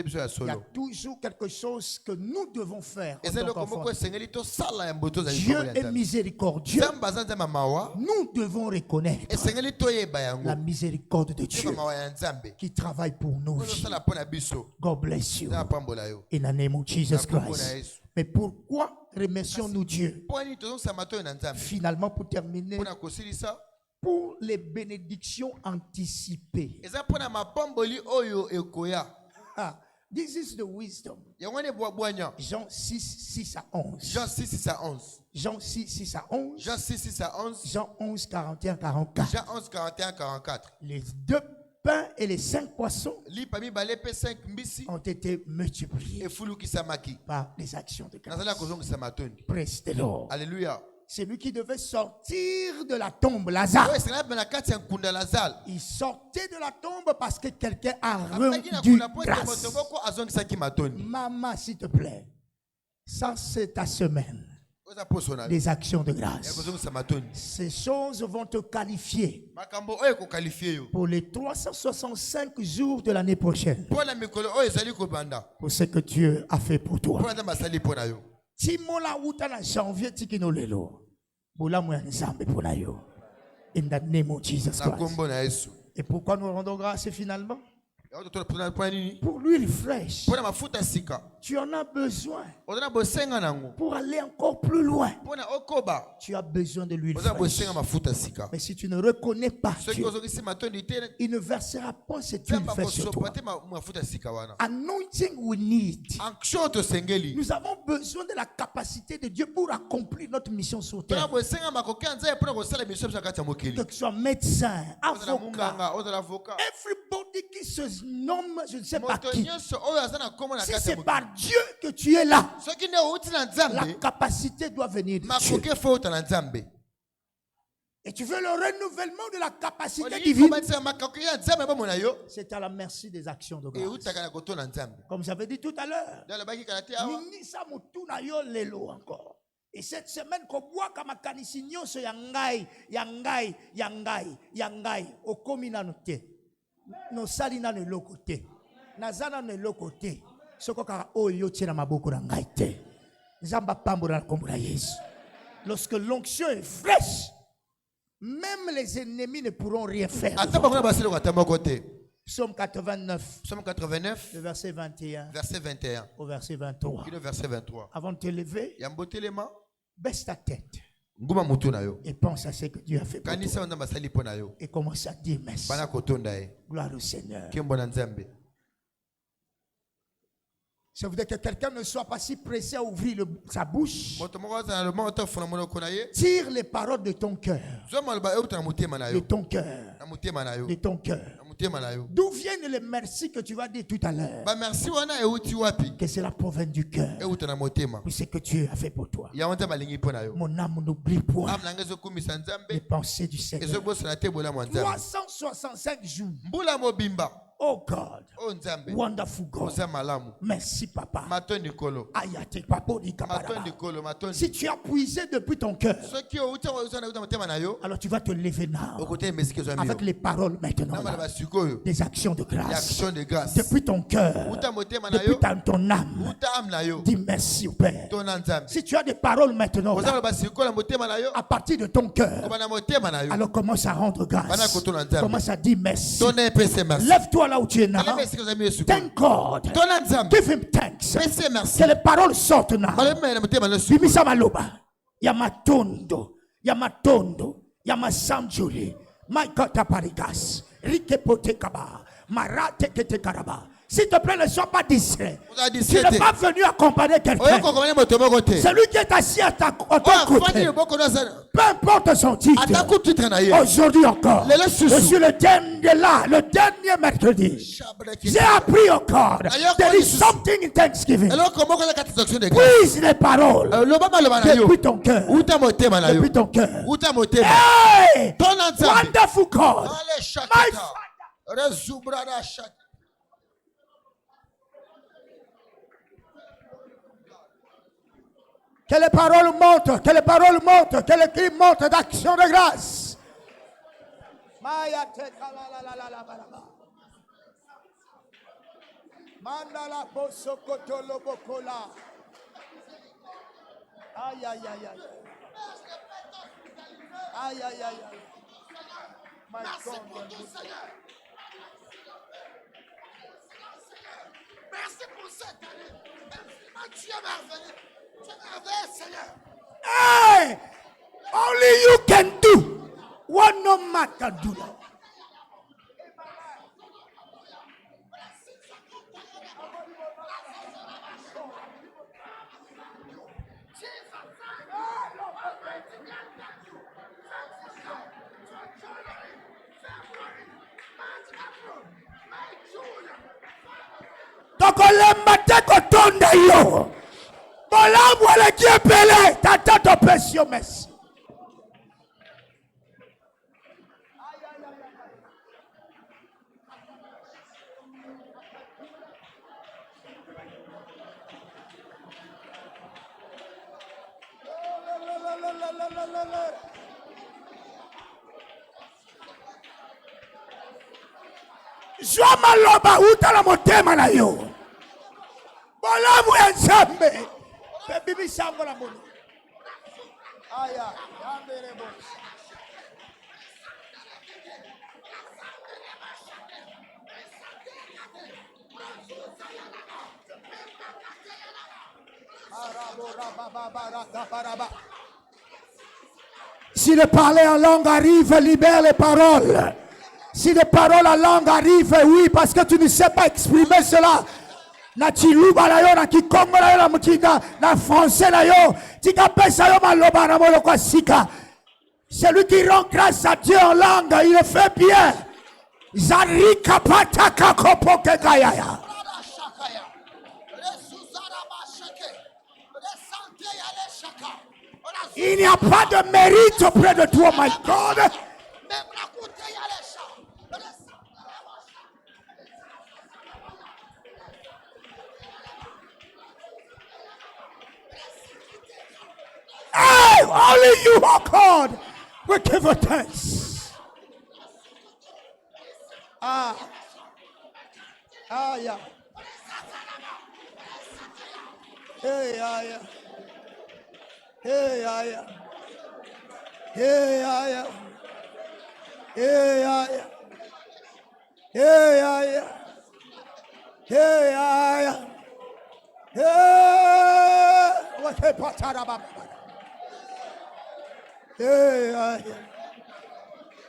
a toujours quelque chose que nous devons faire. Dieu est miséricordieux. Nous devons reconnaître la miséricorde de Dieu qui travaille pour nous. God bless you. In the name of Jesus Christ. Mais pourquoi remercions-nous Dieu? Finalement, pour terminer, pour les bénédictions anticipées. Ah, this is the wisdom. Jean 6, 6 à 11. Jean 6, 6 à 11. Jean 6, 6 à 11. Jean 6, 6 à 11. Jean 11, 41, 44. Jean 11, 41, 44. Les 2 pains et les 5 poissons ont été multipliés par les actions de grâce. Praise the Lord. Alléluia. C'est lui qui devait sortir de la tombe, Lazare. Il sortait de la tombe parce que quelqu'un a rendu grâce. Maman, s'il te plaît, ça c'est ta semaine des actions de grâce. Ces choses vont te qualifier pour les 365 jours de l'année prochaine. Pour ce que Dieu a fait pour toi. Timola uta na janvier tikino lelo. Bola mwa nzambe pona yo. In the name of Jesus Christ. Et pourquoi nous rendons grâce finalement? Pour l'huile fraîche. Tu en as besoin. Pour aller encore plus loin. Tu as besoin de l'huile fraîche. Mais si tu ne reconnais pas Dieu, il ne versera pas cette huile fraîche sur toi. Anointing we need. Nous avons besoin de la capacité de Dieu pour accomplir notre mission sur terre. Que tu sois médecin, avocat, everybody qui se nomme, je ne sais pas qui. Si c'est par Dieu que tu es là, la capacité doit venir de Dieu. Et tu veux le renouvellement de la capacité divine. C'est à la merci des actions de grâce. Comme j'avais dit tout à l'heure. Encore. Et cette semaine, no sali na le côté nazana ne le côté soko ka oyo tira maboko na ngai te nzamba pambola kombo na Yesu. Lorsque l'onction est fraîche, même les ennemis ne pourront rien faire. Psaume 89. Psaume 89. Le verset 21. Verset 21. Au verset 23. Verset 23. Avant de te lever, baisse ta tête. Et pense à ce que Dieu a fait pour toi. Et commence à dire merci. Gloire au Seigneur. Je voudrais que quelqu'un ne soit pas si pressé à ouvrir sa bouche. Tire les paroles de ton cœur. De ton cœur. De ton cœur. D'où viennent les merci que tu vas dire tout à l'heure? Que cela provient du cœur. De ce que Dieu a fait pour toi. Mon âme n'oublie point les pensées du Seigneur. 365 jours. Oh God, wonderful God. Merci papa. Ayate papodi kaparaba. Si tu as puisé depuis ton cœur, alors tu vas te lever now avec les paroles maintenant là. Des actions de grâce. Depuis ton cœur, depuis ton âme, dis merci au Père. Si tu as des paroles maintenant là, à partir de ton cœur, alors commence à rendre grâce. Commence à dire merci. Lève-toi là où tu es now. Thank God. Give him thanks. Que les paroles sortent now. Bimisa maloba. Yamatondo. Yamatondo. Yamasanjuli. My God taparigas. Rikepotekaba. Marate ketekaraba. S'il te plaît, ne sois pas distrait. Tu n'es pas venu accompagner quelqu'un. Celui qui est assis à ton côté, peu importe son titre, aujourd'hui encore, je suis le dernier mercredi. J'ai appris encore. There is something in Thanksgiving. Puise les paroles depuis ton cœur. Depuis ton cœur. Hey! Wonderful God. My Father. Que les paroles montent, que les paroles montent, que les cris montent d'action de grâce. Mandala posokoto lobokola. Aïe aïe aïe aïe. Aïe aïe aïe. Merci pour ton Seigneur. Merci pour cette année. Tu es merveilleux. Hey! Only you can do what no man can do. Donc le matin quand on est yo. Voilà qui est pelé, tata ton précieux merci. Joa maloba uta la motema na yo. Bolamu ya Nzambe. Bibi sango la mono. Aya, yambere bo. Si le parler en langue arrive, libère les paroles. Si les paroles en langue arrivent, oui, parce que tu ne sais pas exprimer cela. Na chiluba na yo, na kikongo na yo, na mukinga, na français na yo, tika pesa yo maloba na molo kwa sika. Celui qui rend grâce à Dieu en langue, il le fait bien. Zarika pataka kopoke kayaya. Il n'y a pas de mérite auprès de toi, my God. Hey, only you, oh God, we give you thanks. Yeah. Hey, yeah. Hey, yeah. Hey, yeah. Hey, yeah. Hey, yeah. Hey, yeah. Hey, what a pataraba. Hey,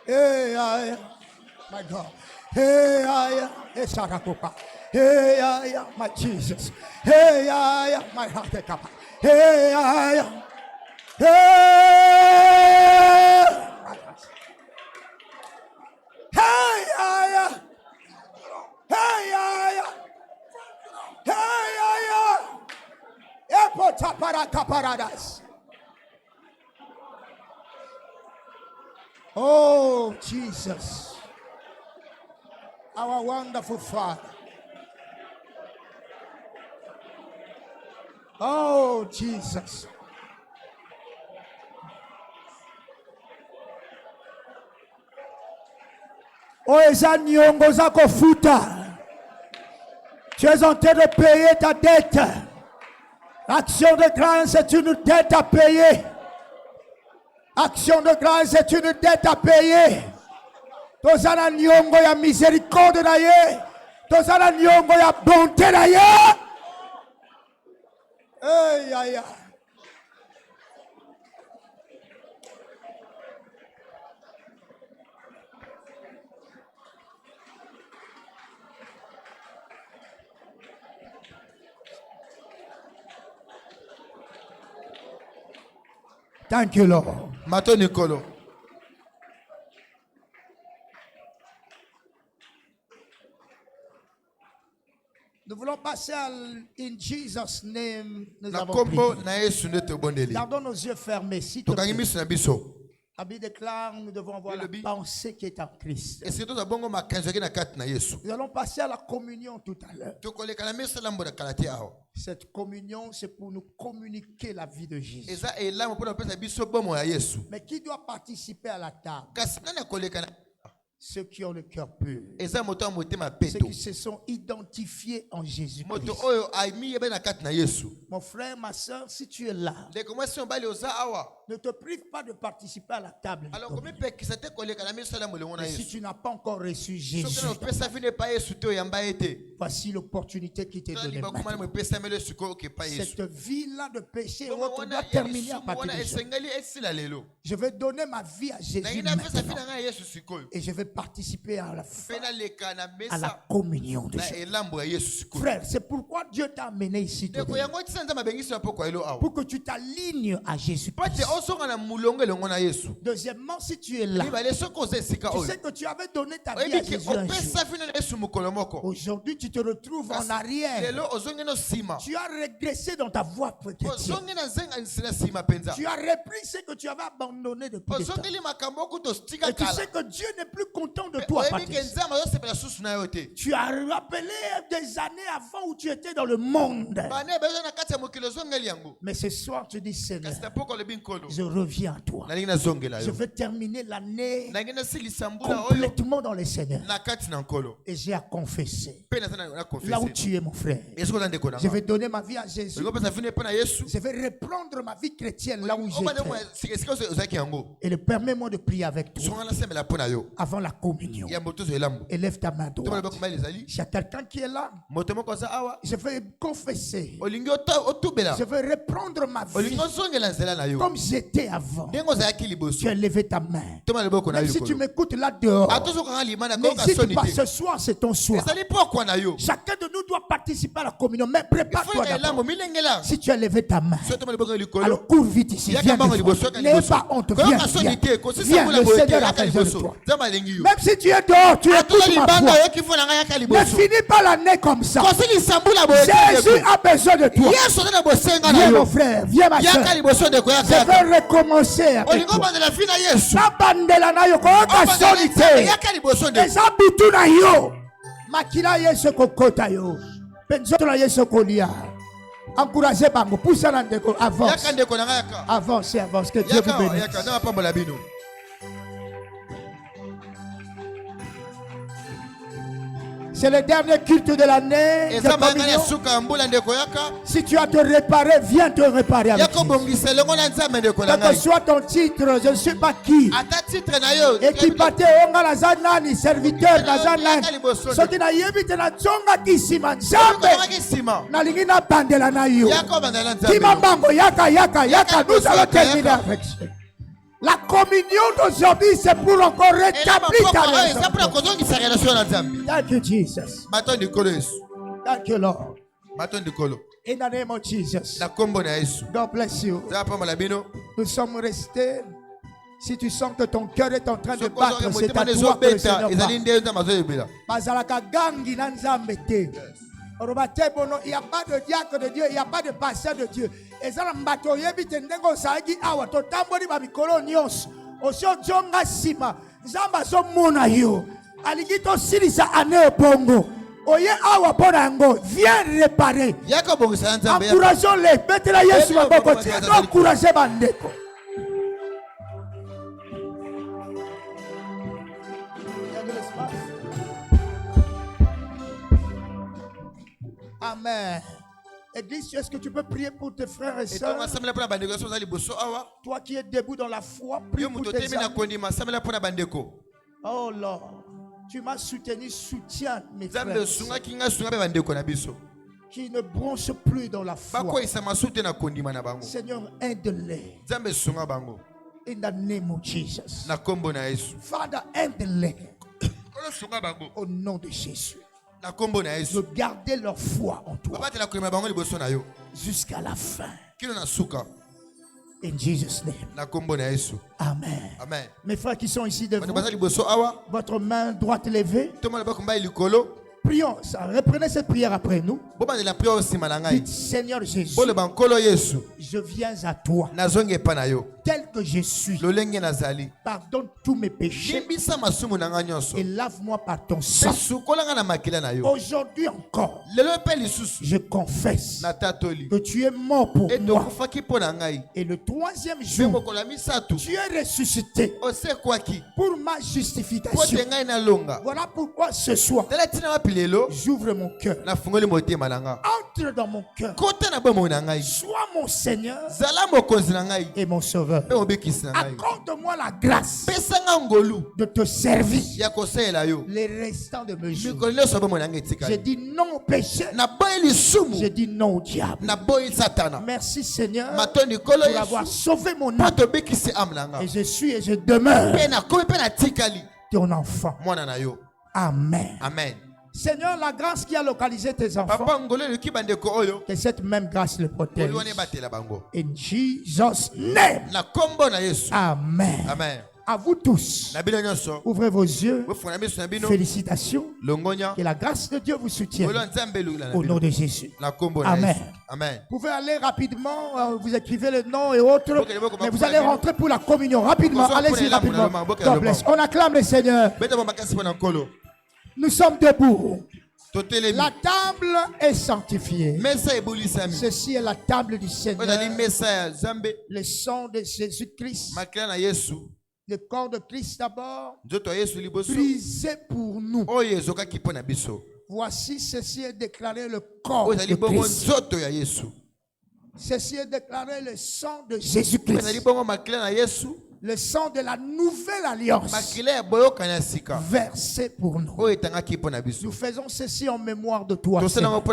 hey, my God. Hey, hey, Sarakopa. Hey, my Jesus. Hey, my heart. Hey, hey. Oh, Jesus, our wonderful Father. Oh, Jesus. Oh, eza nyongo za kofuta. Tu es en train de payer ta dette. Action de grâce, c'est une dette à payer. Action de grâce, c'est une dette à payer. Tozana nyongo ya miséricorde na ye. Tozana nyongo ya bonté na ye. Hey, aïe, aïe. Thank you, Lord. Mato Nicolo. Nous voulons passer à in Jesus' name. Nous avons prié. Gardons nos yeux fermés. Si tu la Bible déclare, nous devons avoir la pensée qui est en Christ. Nous allons passer à la communion tout à l'heure. Cette communion, c'est pour nous communiquer la vie de Jésus. Mais qui doit participer à la table? Ceux qui ont le cœur pur. Ceux qui se sont identifiés en Jésus-Christ. Mon frère, ma soeur, si tu es là, ne te prive pas de participer à la table. Mais si tu n'as pas encore reçu Jésus, voici l'opportunité qui t'est donnée. Cette vie-là de péché doit terminer à partir de ce. Je vais donner ma vie à Jésus maintenant. Et je vais participer à la communion de Jésus. Frère, c'est pourquoi Dieu t'a amené ici today. Pour que tu t'alignes à Jésus. Deuxièmement, si tu es là, tu sais que tu avais donné ta vie à Jésus un jour. Aujourd'hui, tu te retrouves en arrière. Tu as régressé dans ta voie chrétienne. Tu as repris ce que tu avais abandonné depuis des temps. Et tu sais que Dieu n'est plus content de toi. Tu as rappelé des années avant où tu étais dans le monde. Mais ce soir, tu dis, Seigneur, je reviens à toi. Je veux terminer l'année complètement dans le Seigneur. Et j'ai à confesser. Là où tu es, mon frère, je vais donner ma vie à Jésus. Je vais reprendre ma vie chrétienne là où j'étais. Et permets-moi de prier avec toi avant la communion. Élève ta main droite. Il y a quelqu'un qui est là. Je vais confesser. Je vais reprendre ma vie comme j'étais avant. Tu as levé ta main. Même si tu m'écoutes là dehors, n'hésite pas, ce soir c'est ton soir. Chacun de nous doit participer à la communion. Mais prépare-toi d'abord. Si tu as levé ta main, alors cours vite ici. Viens, n'aie pas honte. Viens. Viens, le Seigneur a besoin de toi. Même si tu es dehors, tu écoutes ma voix. Ne finis pas l'année comme ça. Jésus a besoin de toi. Viens mon frère, viens ma soeur. Je vais recommencer avec toi. Nabandela na yo koyoka soni te. Eza bitu na yo. Makila yesu kokota yo. Penzoto na yesu kolia. Encouragez bango. Pousse na ndeko. Avance. Avance, avance. Que Dieu vous bénisse. C'est le dernier culte de l'année. Si tu as te réparé, viens te réparer avec Quel que soit ton titre, je ne sais pas qui. Équipate onga la zanani, serviteur la zanani. Soki na yebite na zonga kisima nzambe. Na lingina bandela na yo. Kimambango yaka. Nous allons terminer avec ça. La communion d'aujourd'hui, c'est pour encore rétablir ta relation. Thank you, Jesus. Thank you, Lord. In the name of Jesus. God bless you. Nous sommes restés. Si tu sens que ton cœur est en train de battre, c'est à toi que le Seigneur parle. Bazalaka gangi na nzambe te. Orobate bono, il n'y a pas de diacre de Dieu, il n'y a pas de pasteur de Dieu. Et ça, mbato yebi tendengo saagi awa, totamboli ba mikolo nyos. Osio jonga sima, nzamba so mona yo. Aligito silisa ane bongo. Oye awa bonango, viens réparer. Encourageons-les, mettez-la Yesu maboko, encouragez bandeko. Amen. Église, est-ce que tu peux prier pour tes frères et sœurs? Toi qui es debout dans la foi, prie pour tes amis. Oh Lord, tu m'as soutenu, soutiens mes frères qui ne bronchent plus dans la foi. Seigneur, aide-les. In the name of Jesus. Father, aide-les. Au nom de Jésus. De garder leur foi en toi jusqu'à la fin. In Jesus' name. Amen. Mes frères qui sont ici devant, votre main droite levée. Prions, reprenez cette prière après nous. Dites, Seigneur Jésus, je viens à toi tel que je suis. Pardonne tous mes péchés et lave-moi par ton sang. Aujourd'hui encore, je confesse que tu es mort pour moi. Et le troisième jour, tu es ressuscité pour ma justification. Voilà pourquoi ce soir, j'ouvre mon cœur. Entre dans mon cœur. Sois mon Seigneur et mon Sauveur. Accorde-moi la grâce de te servir les restants de mes jours. J'ai dit non au péché. J'ai dit non au diable. Merci Seigneur pour avoir sauvé mon âme. Et je suis et je demeure ton enfant. Amen. Seigneur, la grâce qui a localisé tes enfants, que cette même grâce le protège. In Jesus' name. Amen. À vous tous, ouvrez vos yeux. Félicitations. Que la grâce de Dieu vous soutienne. Au nom de Jésus. Amen. Vous pouvez aller rapidement, vous écrivez le nom et autres, mais vous allez rentrer pour la communion. Rapidement, allez-y rapidement. God bless. On acclame le Seigneur. Nous sommes debout. La table est sanctifiée. Ceci est la table du Seigneur. Le sang de Jésus-Christ. Le corps de Christ d'abord. Brisé pour nous. Voici, ceci est déclaré le corps de Christ. Ceci est déclaré le sang de Jésus-Christ. Le sang de la nouvelle alliance versé pour nous. Nous faisons ceci en mémoire de toi, Seigneur.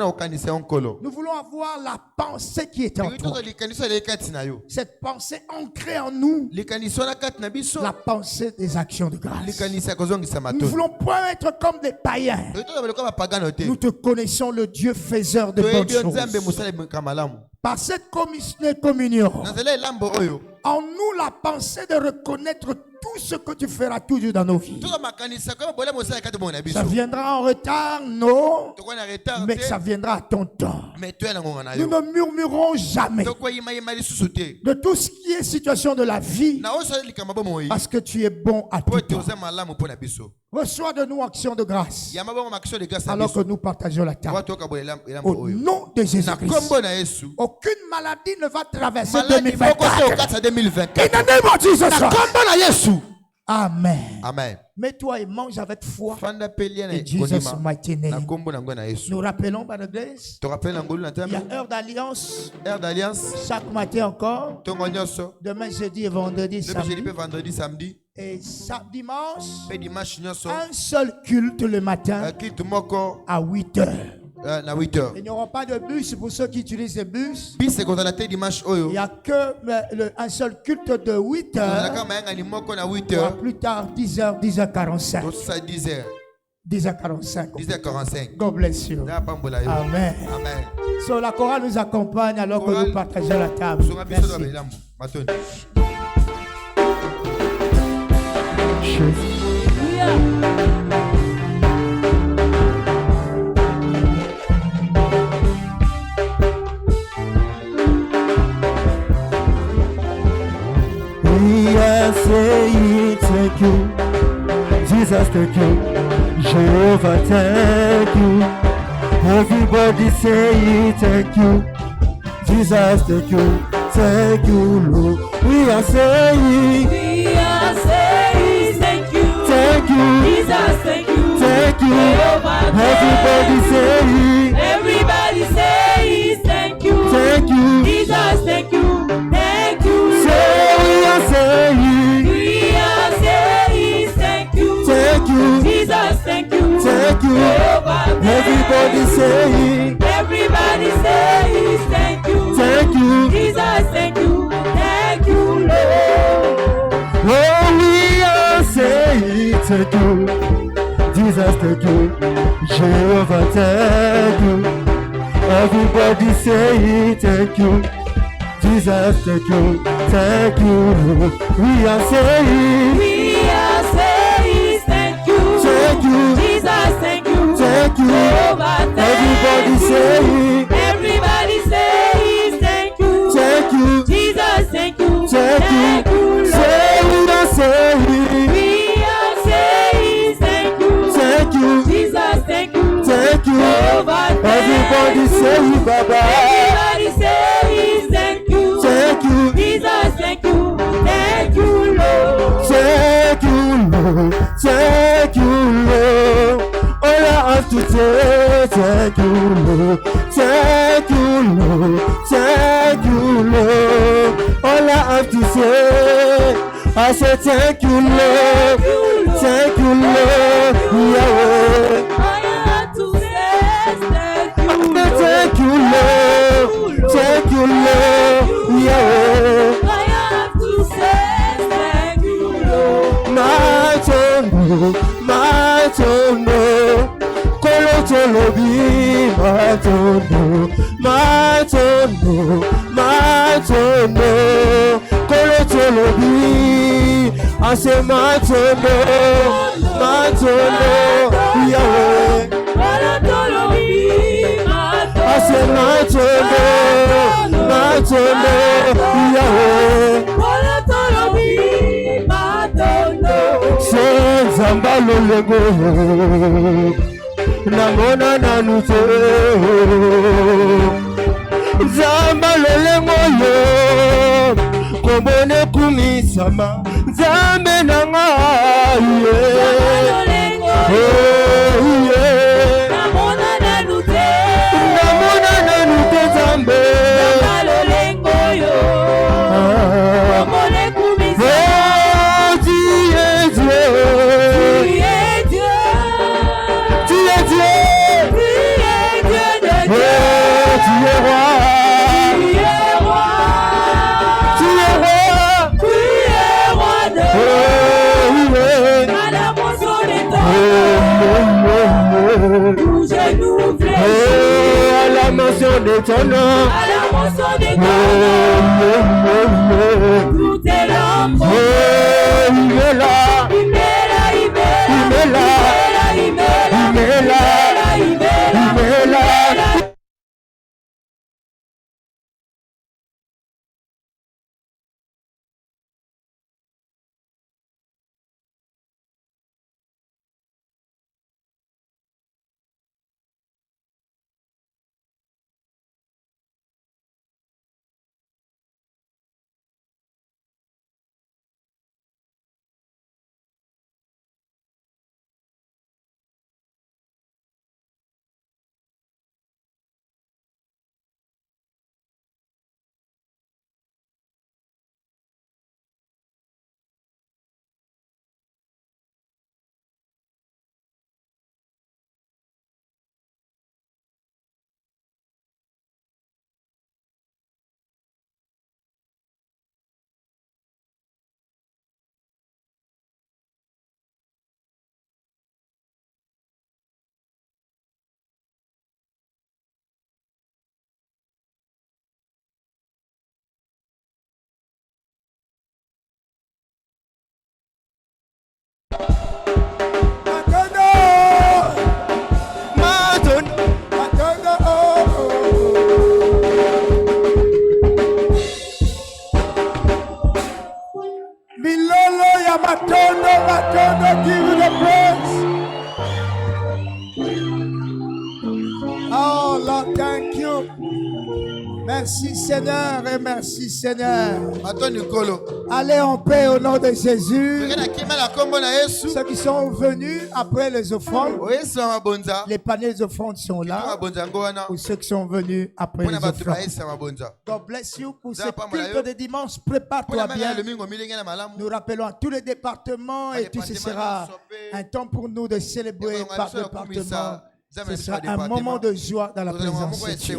Nous voulons avoir la pensée qui est en toi. Cette pensée ancrée en nous, la pensée des actions de grâce. Nous ne voulons pas être comme des païens. Nous te connaissons, le Dieu faiseur de bonnes choses. Par cette communion, en nous la pensée de reconnaître tout ce que tu feras toujours dans nos vies. Ça viendra en retard, non, mais ça viendra à ton temps. Nous ne murmurons jamais de tout ce qui est situation de la vie, parce que tu es bon à tout temps. Reçois de nous action de grâce alors que nous partageons la table. Au nom de Jésus-Christ, aucune maladie ne va traverser 2024. In the name of Jesus. Amen. Mets-toi et mange avec foi. In Jesus' mighty name. Nous rappelons par la grâce, il y a heure d'alliance. Chaque matin encore. Demain, jeudi et vendredi, samedi. Et dimanche, un seul culte le matin à 8h. na 8 heures. Il n'y aura pas de bus pour ceux qui utilisent les bus. Bis c'est quand on a été dimanche Il oyo. n'y a que un seul culte de 8 On a heures. quand même un animal à 8 Il y aura heures. plus tard 10h, 10h45. D'autres ça 10 heures. 10h45. 10h45. God bless you. Na pambola yo. Amen. Amen. So, la chorale nous accompagne alors que Chorale. nous partageons la table. Zonga biso do Merci. belambo. Matoni. We are saying thank you, Jesus, thank you, Jehovah, thank you. Everybody say thank you, Jesus, thank you, Lord. We are saying We are saying thank you. thank you, Jesus, thank you. thank you. Jehovah, Everybody thank you. say Everybody say thank you. thank you. Jesus, thank you. Thank you. Say we are saying We are saying thank you. thank you, Jesus, thank you. thank you. Jehovah, thank Everybody you. say Everybody say thank you. thank you. Jesus, thank you. Thank you, Lord. Oh, we are saying thank you, Jesus, thank you, Jehovah, thank you. Everybody say thank you, Jesus, thank you. We are saying We are saying thank you. thank you, Jesus, thank you. thank you. Jehovah, thank Everybody you. say Everybody say thank you. thank you, Jesus, thank you. thank you. Lord. Say we are saying We are saying thank you. thank you, Jesus, thank you. thank you. Jehovah, thank Everybody you. say Baba. Everybody say thank you. Thank you, Jesus, thank you. Thank you, Lord. thank you, Lord, thank you, Lord. All I have to say, thank you, Lord, thank you, Lord, thank you, Lord. All I have to say, I say thank you, Lord, thank you, Lord, Yahweh. I have to say thank you, I say thank you, Lord, thank you, Lord, Yahweh. I have to say thank you, Lord. Matono, kolo tolo bi matono, kolo tolo bi, I say matono, Yahweh, I say matono, Yahweh. Zamba lolego namona nanute Zamba lolengo yo kombone kumisama Zambe nanga namona nanute Zambe à la mention de ton nom, Tout est là, il est là, il est là, il est là. Alléluia, Matondo, give you the praise. Oh Lord, thank you. Merci Seigneur et merci Seigneur. Allez en paix au nom de Jésus. Ceux qui sont venus après les offrandes, les paniers d'offrandes sont là. Pour ceux qui sont venus après les offrandes. God bless you. Pour ce culte de dimanche, prépare-toi bien. Nous rappelons à tous les départements et tout ce sera un temps pour nous de célébrer par département. Ce sera un moment de joie dans la présence de Dieu.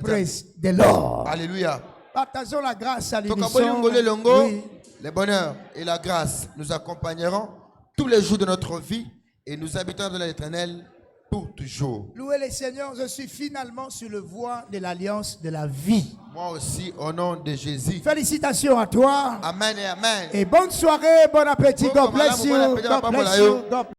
Praise the Lord. Alléluia. Partageons la grâce à l'unisson. Oui. Le bonheur et la grâce nous accompagneront tous les jours de notre vie et nous habiterons dans l'Éternel pour toujours. Louez le Seigneur, je suis finalement sur le voie de l'alliance de la vie. Moi aussi, au nom de Jésus. Félicitations à toi. Amen et amen. Et bonne soirée, bon appétit. God bless you. God bless you.